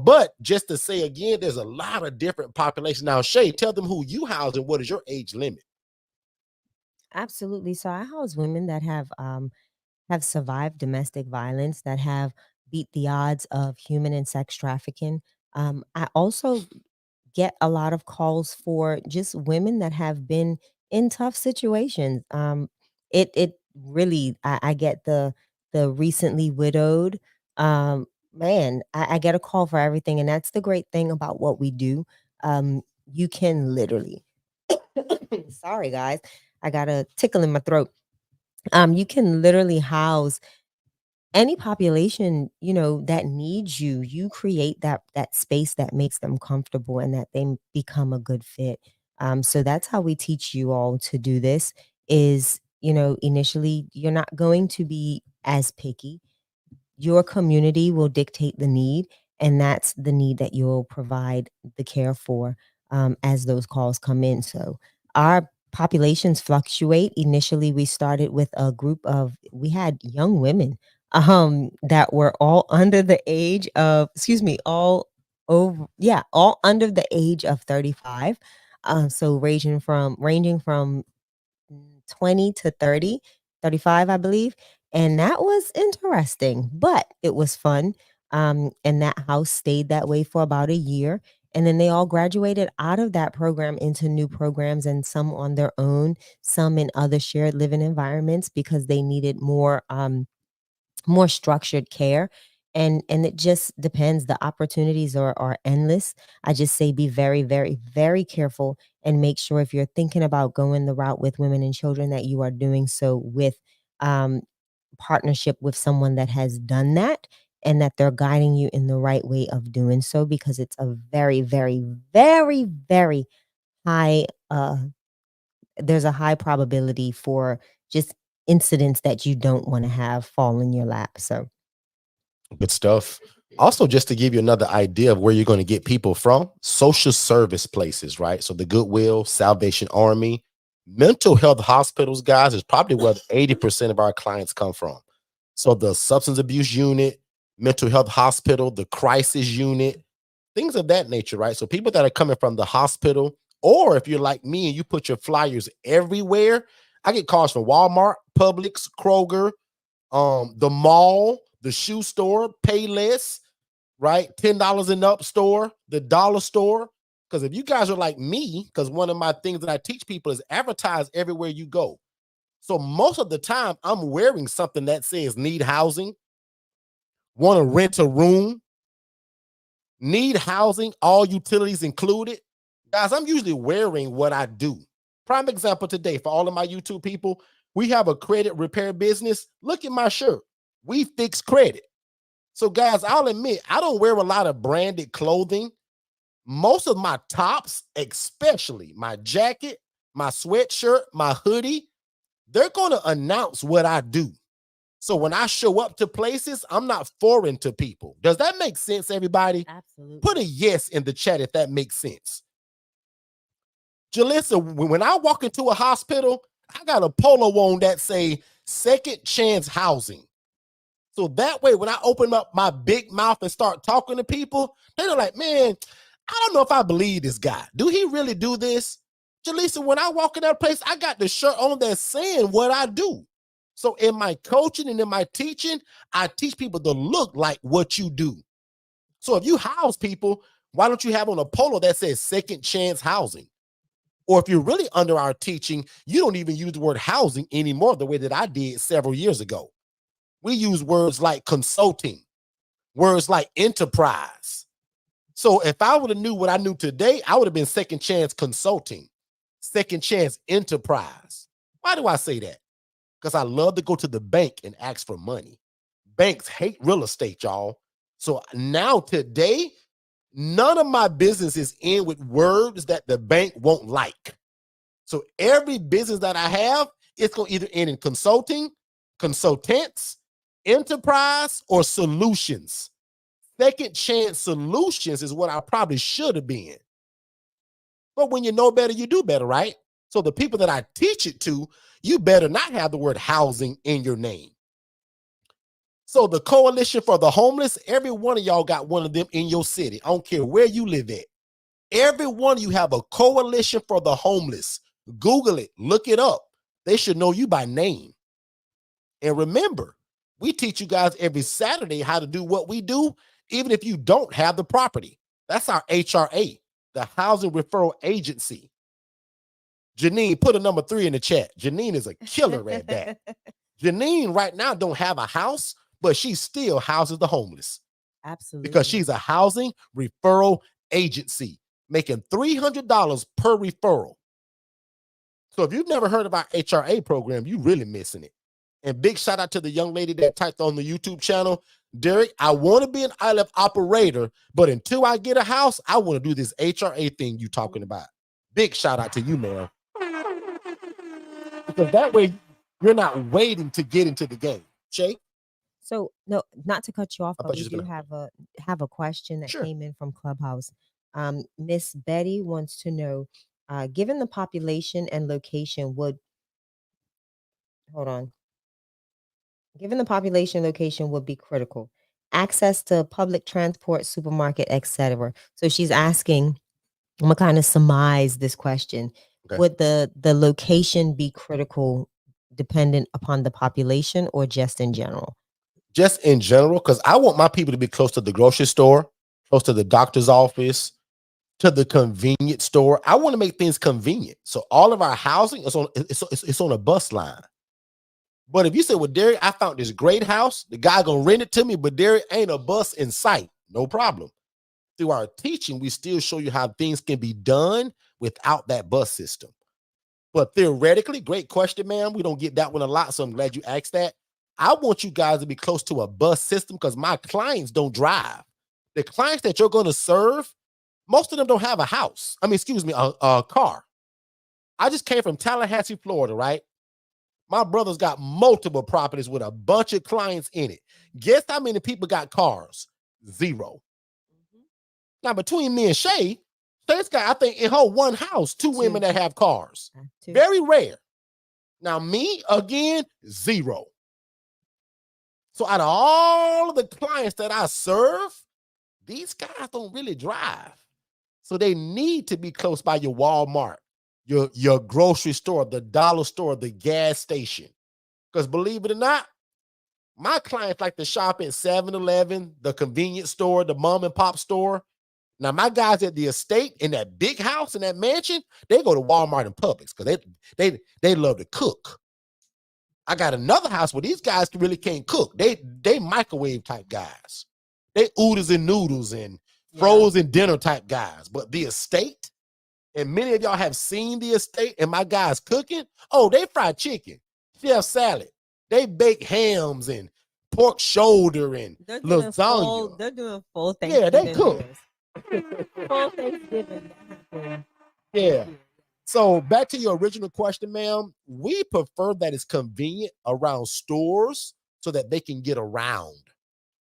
but just to say again, there's a lot of different populations. Now, Shay, tell them who you house and what is your age limit. Absolutely. So I house women that have survived domestic violence, that have beat the odds of human and sex trafficking. I also get a lot of calls for just women that have been in tough situations. It really, I get the recently widowed. Man, I get a call for everything, and that's the great thing about what we do. You can literally, sorry guys, I got a tickle in my throat. You can literally house any population, that needs you. You create that space that makes them comfortable and that they become a good fit. So that's how we teach you all to do this. Is, initially you're not going to be as picky. Your community will dictate the need, and that's the need that you'll provide the care for. as those calls come in. So our populations fluctuate. Initially, we started with a group of, we had young women that were all under the age of, all over, all under the age of 35. So ranging from 20 to 30, 35, I believe. And that was interesting, but it was fun. And that house stayed that way for about a year. And then they all graduated out of that program into new programs, and some on their own, some in other shared living environments because they needed more structured care. And it just depends. The opportunities are endless. I just say be very, very, very careful, and make sure if you're thinking about going the route with women and children that you are doing so with um, partnership with someone that has done that, and that they're guiding you in the right way of doing so, because it's a very, very, very, very high there's a high probability for just incidents that you don't want to have fall in your lap. So Good stuff. Also, just to give you another idea of where you're going to get people from, social service places, right? So the Goodwill, Salvation Army, mental health hospitals, guys, is probably where 80% of our clients come from. So the substance abuse unit, mental health hospital, the crisis unit, things of that nature, right? So people that are coming from the hospital, or if you're like me and you put your flyers everywhere, I get calls from Walmart, Publix, Kroger, the mall, the shoe store, Payless, right? $10 and up store, the dollar store. Because if you guys are like me, because one of my things that I teach people is advertise everywhere you go. So most of the time I'm wearing something that says need housing, want to rent a room, need housing, all utilities included. Guys, I'm usually wearing what I do. Prime example today for all of my YouTube people, we have a credit repair business. Look at my shirt. We fix credit. So guys, I'll admit, I don't wear a lot of branded clothing. Most of my tops, especially my jacket, my sweatshirt, my hoodie, they're going to announce what I do. So when I show up to places, I'm not foreign to people. Does that make sense, everybody? absolutely. Put a yes in the chat if that makes sense. Jalissa, when I walk into a hospital, I got a polo on that say second chance housing. So that way, when I open up my big mouth and start talking to people, they're like, man, I don't know if I believe this guy. Do he really do this? Jalissa, when I walk in that place, I got the shirt on that's saying what I do. So in my coaching and in my teaching, I teach people to look like what you do. So if you house people, why don't you have on a polo that says second chance housing? Or if you're really under our teaching, you don't even use the word housing anymore the way that I did several years ago. We use words like consulting, words like enterprise. So if I would have knew what I knew today, I would have been second chance consulting, second chance enterprise. Why do I say that? Because I love to go to the bank and ask for money. Banks hate real estate, y'all. So now today, none of my business is in with words that the bank won't like. So every business that I have, it's going to either end in consulting, consultants, enterprise, or solutions. Second chance solutions is what I probably should have been. But when you know better, you do better, right? So the people that I teach it to, you better not have the word housing in your name. So the Coalition for the Homeless, every one of y'all got one of them in your city. I don't care where you live at. Every one of you have a Coalition for the Homeless. Google it, look it up. They should know you by name. And remember, we teach you guys every Saturday how to do what we do, even if you don't have the property. That's our HRA, the Housing Referral Agency. Janine, put a number 3 in the chat. Janine is a killer at that. Janine right now don't have a house, but she still houses the homeless. Absolutely. Because she's a housing referral agency, making $300 per referral. So if you've never heard of our HRA program, you're really missing it. And big shout out to the young lady that typed on the YouTube channel, Derek, I want to be an ILF operator, but until I get a house, I want to do this HRA thing you talking about. Big shout out to you, man. Because that way you're not waiting to get into the game. Shay? So no, not to cut you off, I but thought we you was do gonna have a question that Sure. came in from Clubhouse. Miss Betty wants to know, given the population and location, hold on, given the population location would be critical. Access to public transport, supermarket, etc. So she's asking, I'm gonna kind of surmise this question. Okay. Would the location be critical dependent upon the population or just in general? Just in general, because I want my people to be close to the grocery store, close to the doctor's office, to the convenience store. I want to make things convenient. So all of our housing is it's on a bus line. But if you say, well, Derek, I found this great house, the guy gonna rent it to me, but there ain't a bus in sight. No problem. Through our teaching, we still show you how things can be done without that bus system. But theoretically, great question, ma'am. We don't get that one a lot, so I'm glad you asked that. I want you guys to be close to a bus system because my clients don't drive. The clients that you're going to serve, most of them don't have a house. I mean, excuse me, a car. I just came from Tallahassee, Florida, right? My brother's got multiple properties with a bunch of clients in it. Guess how many people got cars? 0. Now, between me and Shay's got, I think, in her one house, 2 women that have cars. Very rare. Now, me, again, 0. So out of all of the clients that I serve, these guys don't really drive. So they need to be close by your Walmart, your grocery store, the dollar store, the gas station. Because believe it or not, my clients like to shop at 7-Eleven, the convenience store, the mom and pop store. Now, my guys at the estate in that big house in that mansion, they go to Walmart and Publix because they love to cook. I got another house where these guys really can't cook. They microwave type guys. They oodles and noodles and frozen dinner type guys. But the estate, and many of y'all have seen the estate and my guys cooking. Oh, they fry chicken, chef salad. They bake hams and pork shoulder and lasagna. They're doing full Thanksgiving. Yeah, they cook. Full Thanksgiving. Yeah. So back to your original question, ma'am, we prefer that it's convenient around stores so that they can get around.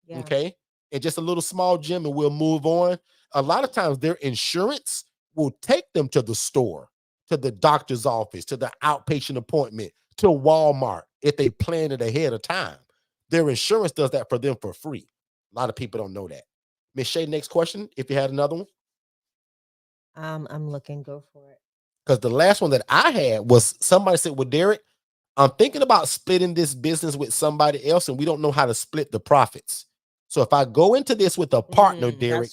Yeah. Okay. And just a little small gym and we'll move on. A lot of times their insurance will take them to the store, to the doctor's office, to the outpatient appointment, to Walmart if they plan it ahead of time. Their insurance does that for them for free. A lot of people don't know that. Ms. Shay, next question, if you had another one. I'm looking, go for it. Because the last one that I had was somebody said, well, Derek, I'm thinking about splitting this business with somebody else and we don't know how to split the profits. So if I go into this with a partner, Derek,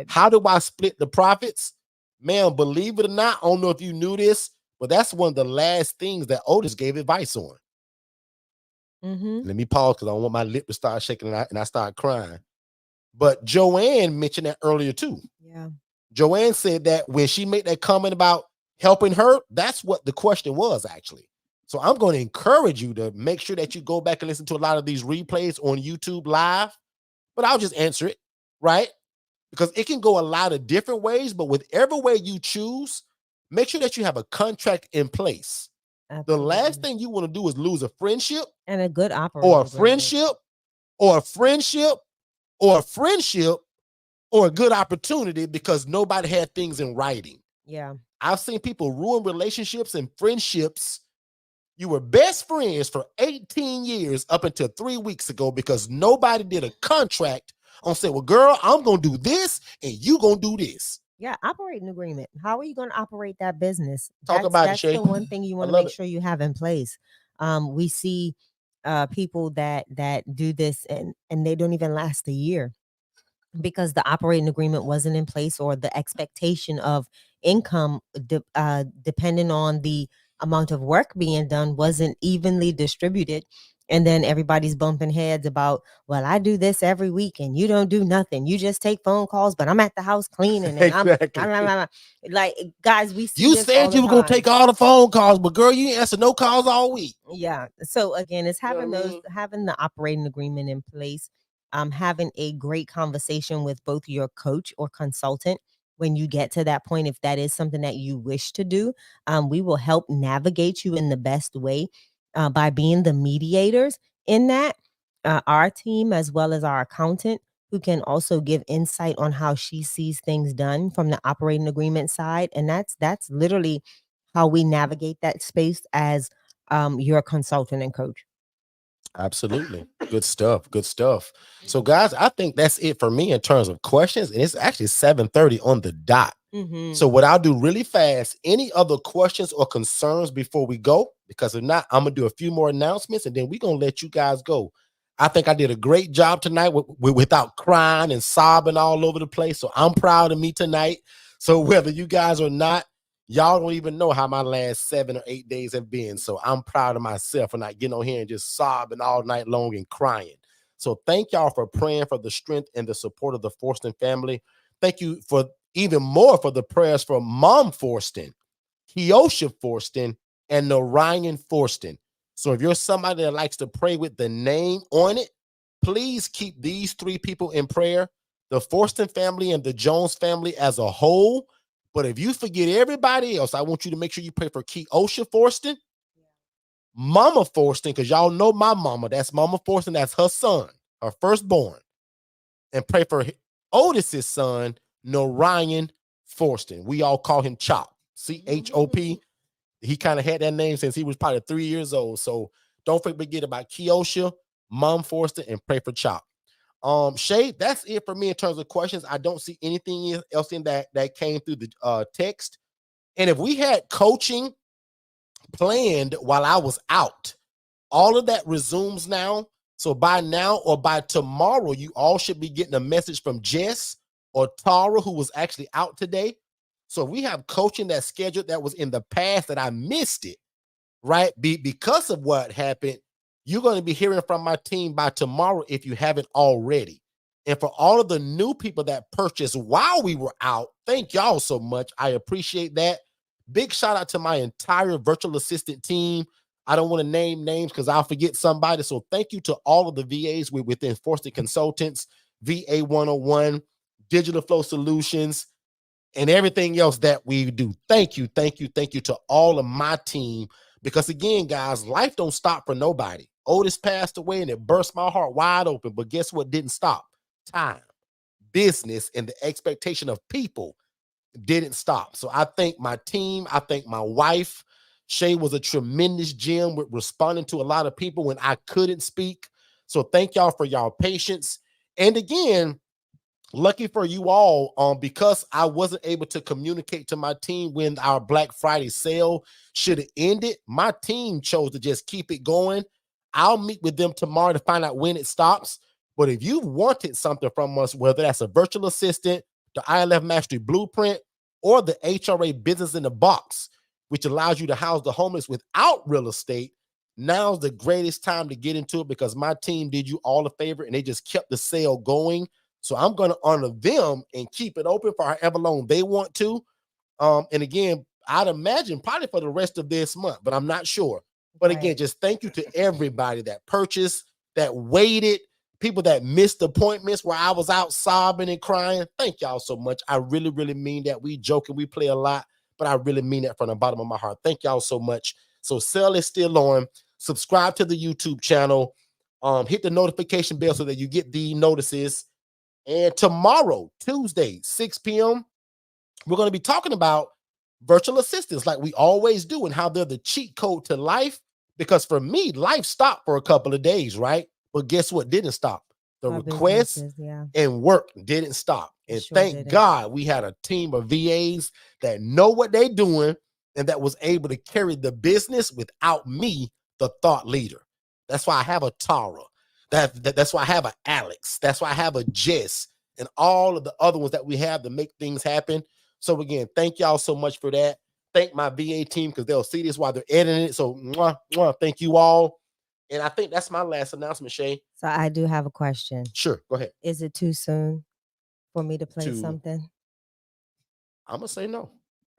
how do I split the profits? Man, believe it or not, I don't know if you knew this, but that's one of the last things that Otis gave advice on. Let me pause because I don't want my lip to start shaking and I start crying. But Joanne mentioned that earlier too. Yeah. Joanne said that when she made that comment about helping her, that's what the question was actually. So I'm going to encourage you to make sure that you go back and listen to a lot of these replays on YouTube live, but I'll just answer it, right? Because it can go a lot of different ways, but whichever way you choose, make sure that you have a contract in place. Absolutely. The last thing you want to do is lose a friendship and a good operator or a friendship or a friendship or a friendship or a good opportunity because nobody had things in writing. Yeah. I've seen people ruin relationships and friendships. You were best friends for 18 years up until 3 weeks ago because nobody did a contract on say, well, girl, I'm going to do this and you going to do this. Yeah, operating agreement. How are you going to operate that business? Talk about it, Shay. That's the one thing you want to make sure you have in place. We see people that do this and they don't even last a year because the operating agreement wasn't in place or the expectation of income depending on the amount of work being done wasn't evenly distributed. And then everybody's bumping heads about, well, I do this every week and you don't do nothing. You just take phone calls, but I'm at the house cleaning. And exactly. I'm like, guys, we see you said you were going to take all the phone calls, but girl, you answer no calls all week. Yeah. So again, it's having having the operating agreement in place, having a great conversation with both your coach or consultant. When you get to that point, if that is something that you wish to do, we will help navigate you in the best way by being the mediators in that. Our team, as well as our accountant, who can also give insight on how she sees things done from the operating agreement side. And that's literally how we navigate that space as your consultant and coach. Absolutely. Good stuff. Good stuff. So, guys, I think that's it for me in terms of questions. And it's actually 7:30 on the dot. So what I'll do really fast, any other questions or concerns before we go? Because if not, I'm going to do a few more announcements and then we're going to let you guys go. I think I did a great job tonight without crying and sobbing all over the place. So I'm proud of me tonight. So whether you guys or not, y'all don't even know how my last 7 or 8 days have been. So I'm proud of myself for not getting on here and just sobbing all night long and crying. So thank y'all for praying for the strength and the support of the Forston family. Thank you for even more for the prayers for Mom Forston, Keosha Forston, and Narayan Forston. So if you're somebody that likes to pray with the name on it, please keep these 3 people in prayer, the Forston family and the Jones family as a whole. But if you forget everybody else, I want you to make sure you pray for Keosha Forston, Mama Forston, because y'all know my mama. That's Mama Forston. That's her son, her firstborn. And pray for Otis's son, Narayan Forston. We all call him Chop, C-H-O-P. He kind of had that name since he was probably 3 years old. So don't forget about Keosha, Mom Forston, and pray for Chop. Shay, that's it for me in terms of questions. I don't see anything else in that came through the text. And if we had coaching planned while I was out, all of that resumes now. So by now or by tomorrow, you all should be getting a message from Jess or Tara, who was actually out today. So we have coaching that's scheduled that was in the past that I missed it, right? Because of what happened, you're going to be hearing from my team by tomorrow if you haven't already. And for all of the new people that purchased while we were out, thank y'all so much. I appreciate that. Big shout out to my entire virtual assistant team. I don't want to name names because I'll forget somebody. So thank you to all of the VAs within Forston Consultants, VA 101, Digital Flow Solutions, and everything else that we do. Thank you, thank you, thank you to all of my team. Because again, guys, life don't stop for nobody. Otis passed away and it burst my heart wide open. But guess what didn't stop? Time, business, and the expectation of people didn't stop. So I thank my team. I thank my wife. Shay was a tremendous gem with responding to a lot of people when I couldn't speak. So thank y'all for y'all patience. And again, lucky for you all, because I wasn't able to communicate to my team when our Black Friday sale should have ended, my team chose to just keep it going. I'll meet with them tomorrow to find out when it stops. But if you wanted something from us, whether that's a virtual assistant, the ILF Mastery Blueprint, or the HRA Business in the Box, which allows you to house the homeless without real estate, now's the greatest time to get into it because my team did you all a favor and they just kept the sale going. So I'm going to honor them and keep it open for however long they want to. And again, I'd imagine probably for the rest of this month, but I'm not sure. But again, just thank you to everybody that purchased, that waited, people that missed appointments where I was out sobbing and crying. Thank y'all so much. I really, really mean that. We joke and we play a lot, but I really mean that from the bottom of my heart. Thank y'all so much. So sale is still on. Subscribe to the YouTube channel. Hit the notification bell so that you get the notices. And tomorrow, Tuesday, 6 p.m., we're going to be talking about virtual assistants like we always do and how they're the cheat code to life. Because for me, life stopped for a couple of days, right? But guess what didn't stop? The requests and work didn't stop. And thank God we had a team of VAs that know what they're doing and that was able to carry the business without me, the thought leader. That's why I have a Tara. That's why I have an Alex. That's why I have a Jess and all of the other ones that we have to make things happen. So again, thank y'all so much for that. Thank my VA team because they'll see this while they're editing it. So thank you all. And I think that's my last announcement, Shay. So I do have a question. Sure, go ahead. Is it too soon for me to play something? I'm going to say no.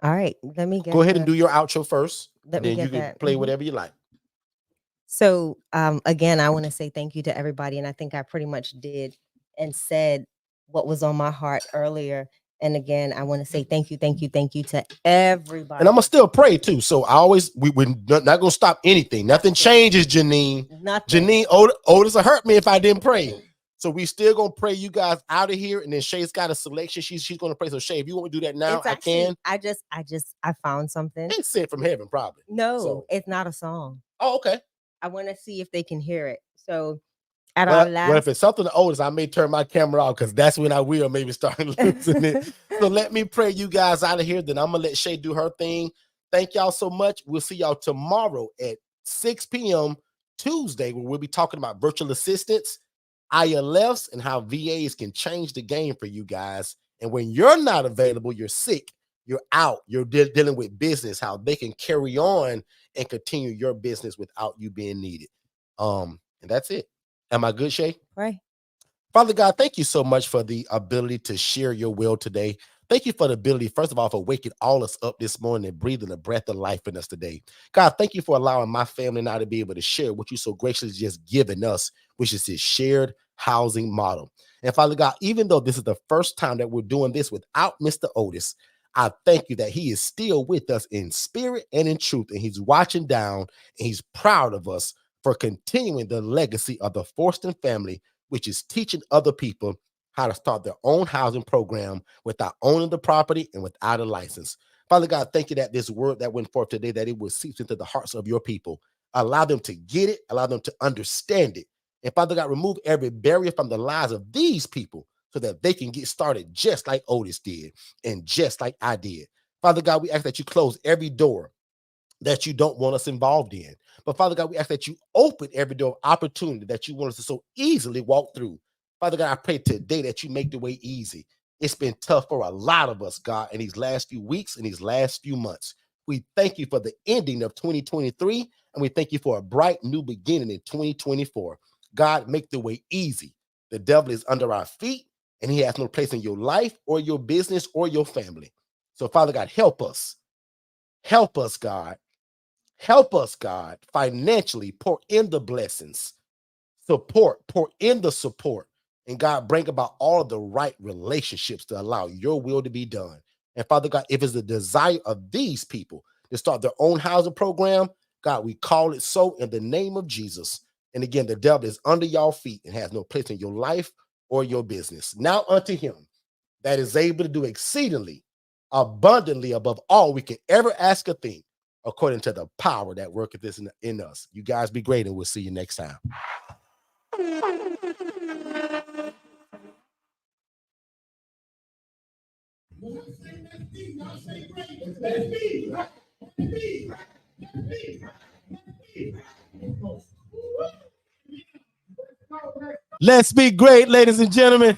All right, let me get Go ahead and do your outro first. Let me then get you can that. play whatever you like. So again, I want to say thank you to everybody. And I think I pretty much did and said what was on my heart earlier. And again, I want to say thank you to everybody. And I'm going to still pray too. So we're not going to stop anything. Nothing changes, Janine. Nothing. Janine, Otis will hurt me if I didn't pray. So we still gonna pray you guys out of here, and then Shay's got a selection. She's gonna pray. So Shay, if you want to do that now, It's actually, I can. I found something. It's sent from heaven, probably. No, So. it's not a song. Oh, okay. I want to see if they can hear it. So at well, our last, well, if it's something the oldest, I may turn my camera off because that's when I will maybe start losing it. So let me pray you guys out of here. Then I'm gonna let Shay do her thing. Thank y'all so much. We'll see y'all tomorrow at 6 p.m. Tuesday, where we'll be talking about virtual assistants, ILFs, and how VAs can change the game for you guys. And when you're not available, you're sick, you're out, you're dealing with business, how they can carry on and continue your business without you being needed. And that's it. Am I good, Shay? pray. Father God, thank you so much for the ability to share your will today. Thank you for the ability, first of all, for waking all us up this morning and breathing a breath of life in us today. God, thank you for allowing my family and I to be able to share what you so graciously just given us, which is this shared housing model. And Father God, even though this is the first time that we're doing this without Mr. Otis, I thank you that he is still with us in spirit and in truth, and he's watching down, and he's proud of us for continuing the legacy of the Forston family, which is teaching other people how to start their own housing program without owning the property and without a license. Father God, thank you that this word that went forth today, that it will seep into the hearts of your people. Allow them to get it, allow them to understand it. And Father God, remove every barrier from the lives of these people so that they can get started just like Otis did and just like I did. Father God, we ask that you close every door that you don't want us involved in. But Father God, we ask that you open every door of opportunity that you want us to so easily walk through. Father God, I pray today that you make the way easy. It's been tough for a lot of us, God, in these last few weeks and these last few months. We thank you for the ending of 2023, and we thank you for a bright new beginning in 2024. God, make the way easy. The devil is under our feet, and he has no place in your life or your business or your family. So, Father God, help us. Help us, God. Help us, God, financially pour in the blessings, pour in the support, and God, bring about all of the right relationships to allow your will to be done. And Father God, if it's the desire of these people to start their own housing program, God, we call it so in the name of Jesus. And again, the devil is under your feet and has no place in your life or your business. Now unto him that is able to do exceedingly abundantly above all we can ever ask a thing, according to the power that worketh this in us. You guys be great, and we'll see you next time. Let's be great, ladies and gentlemen.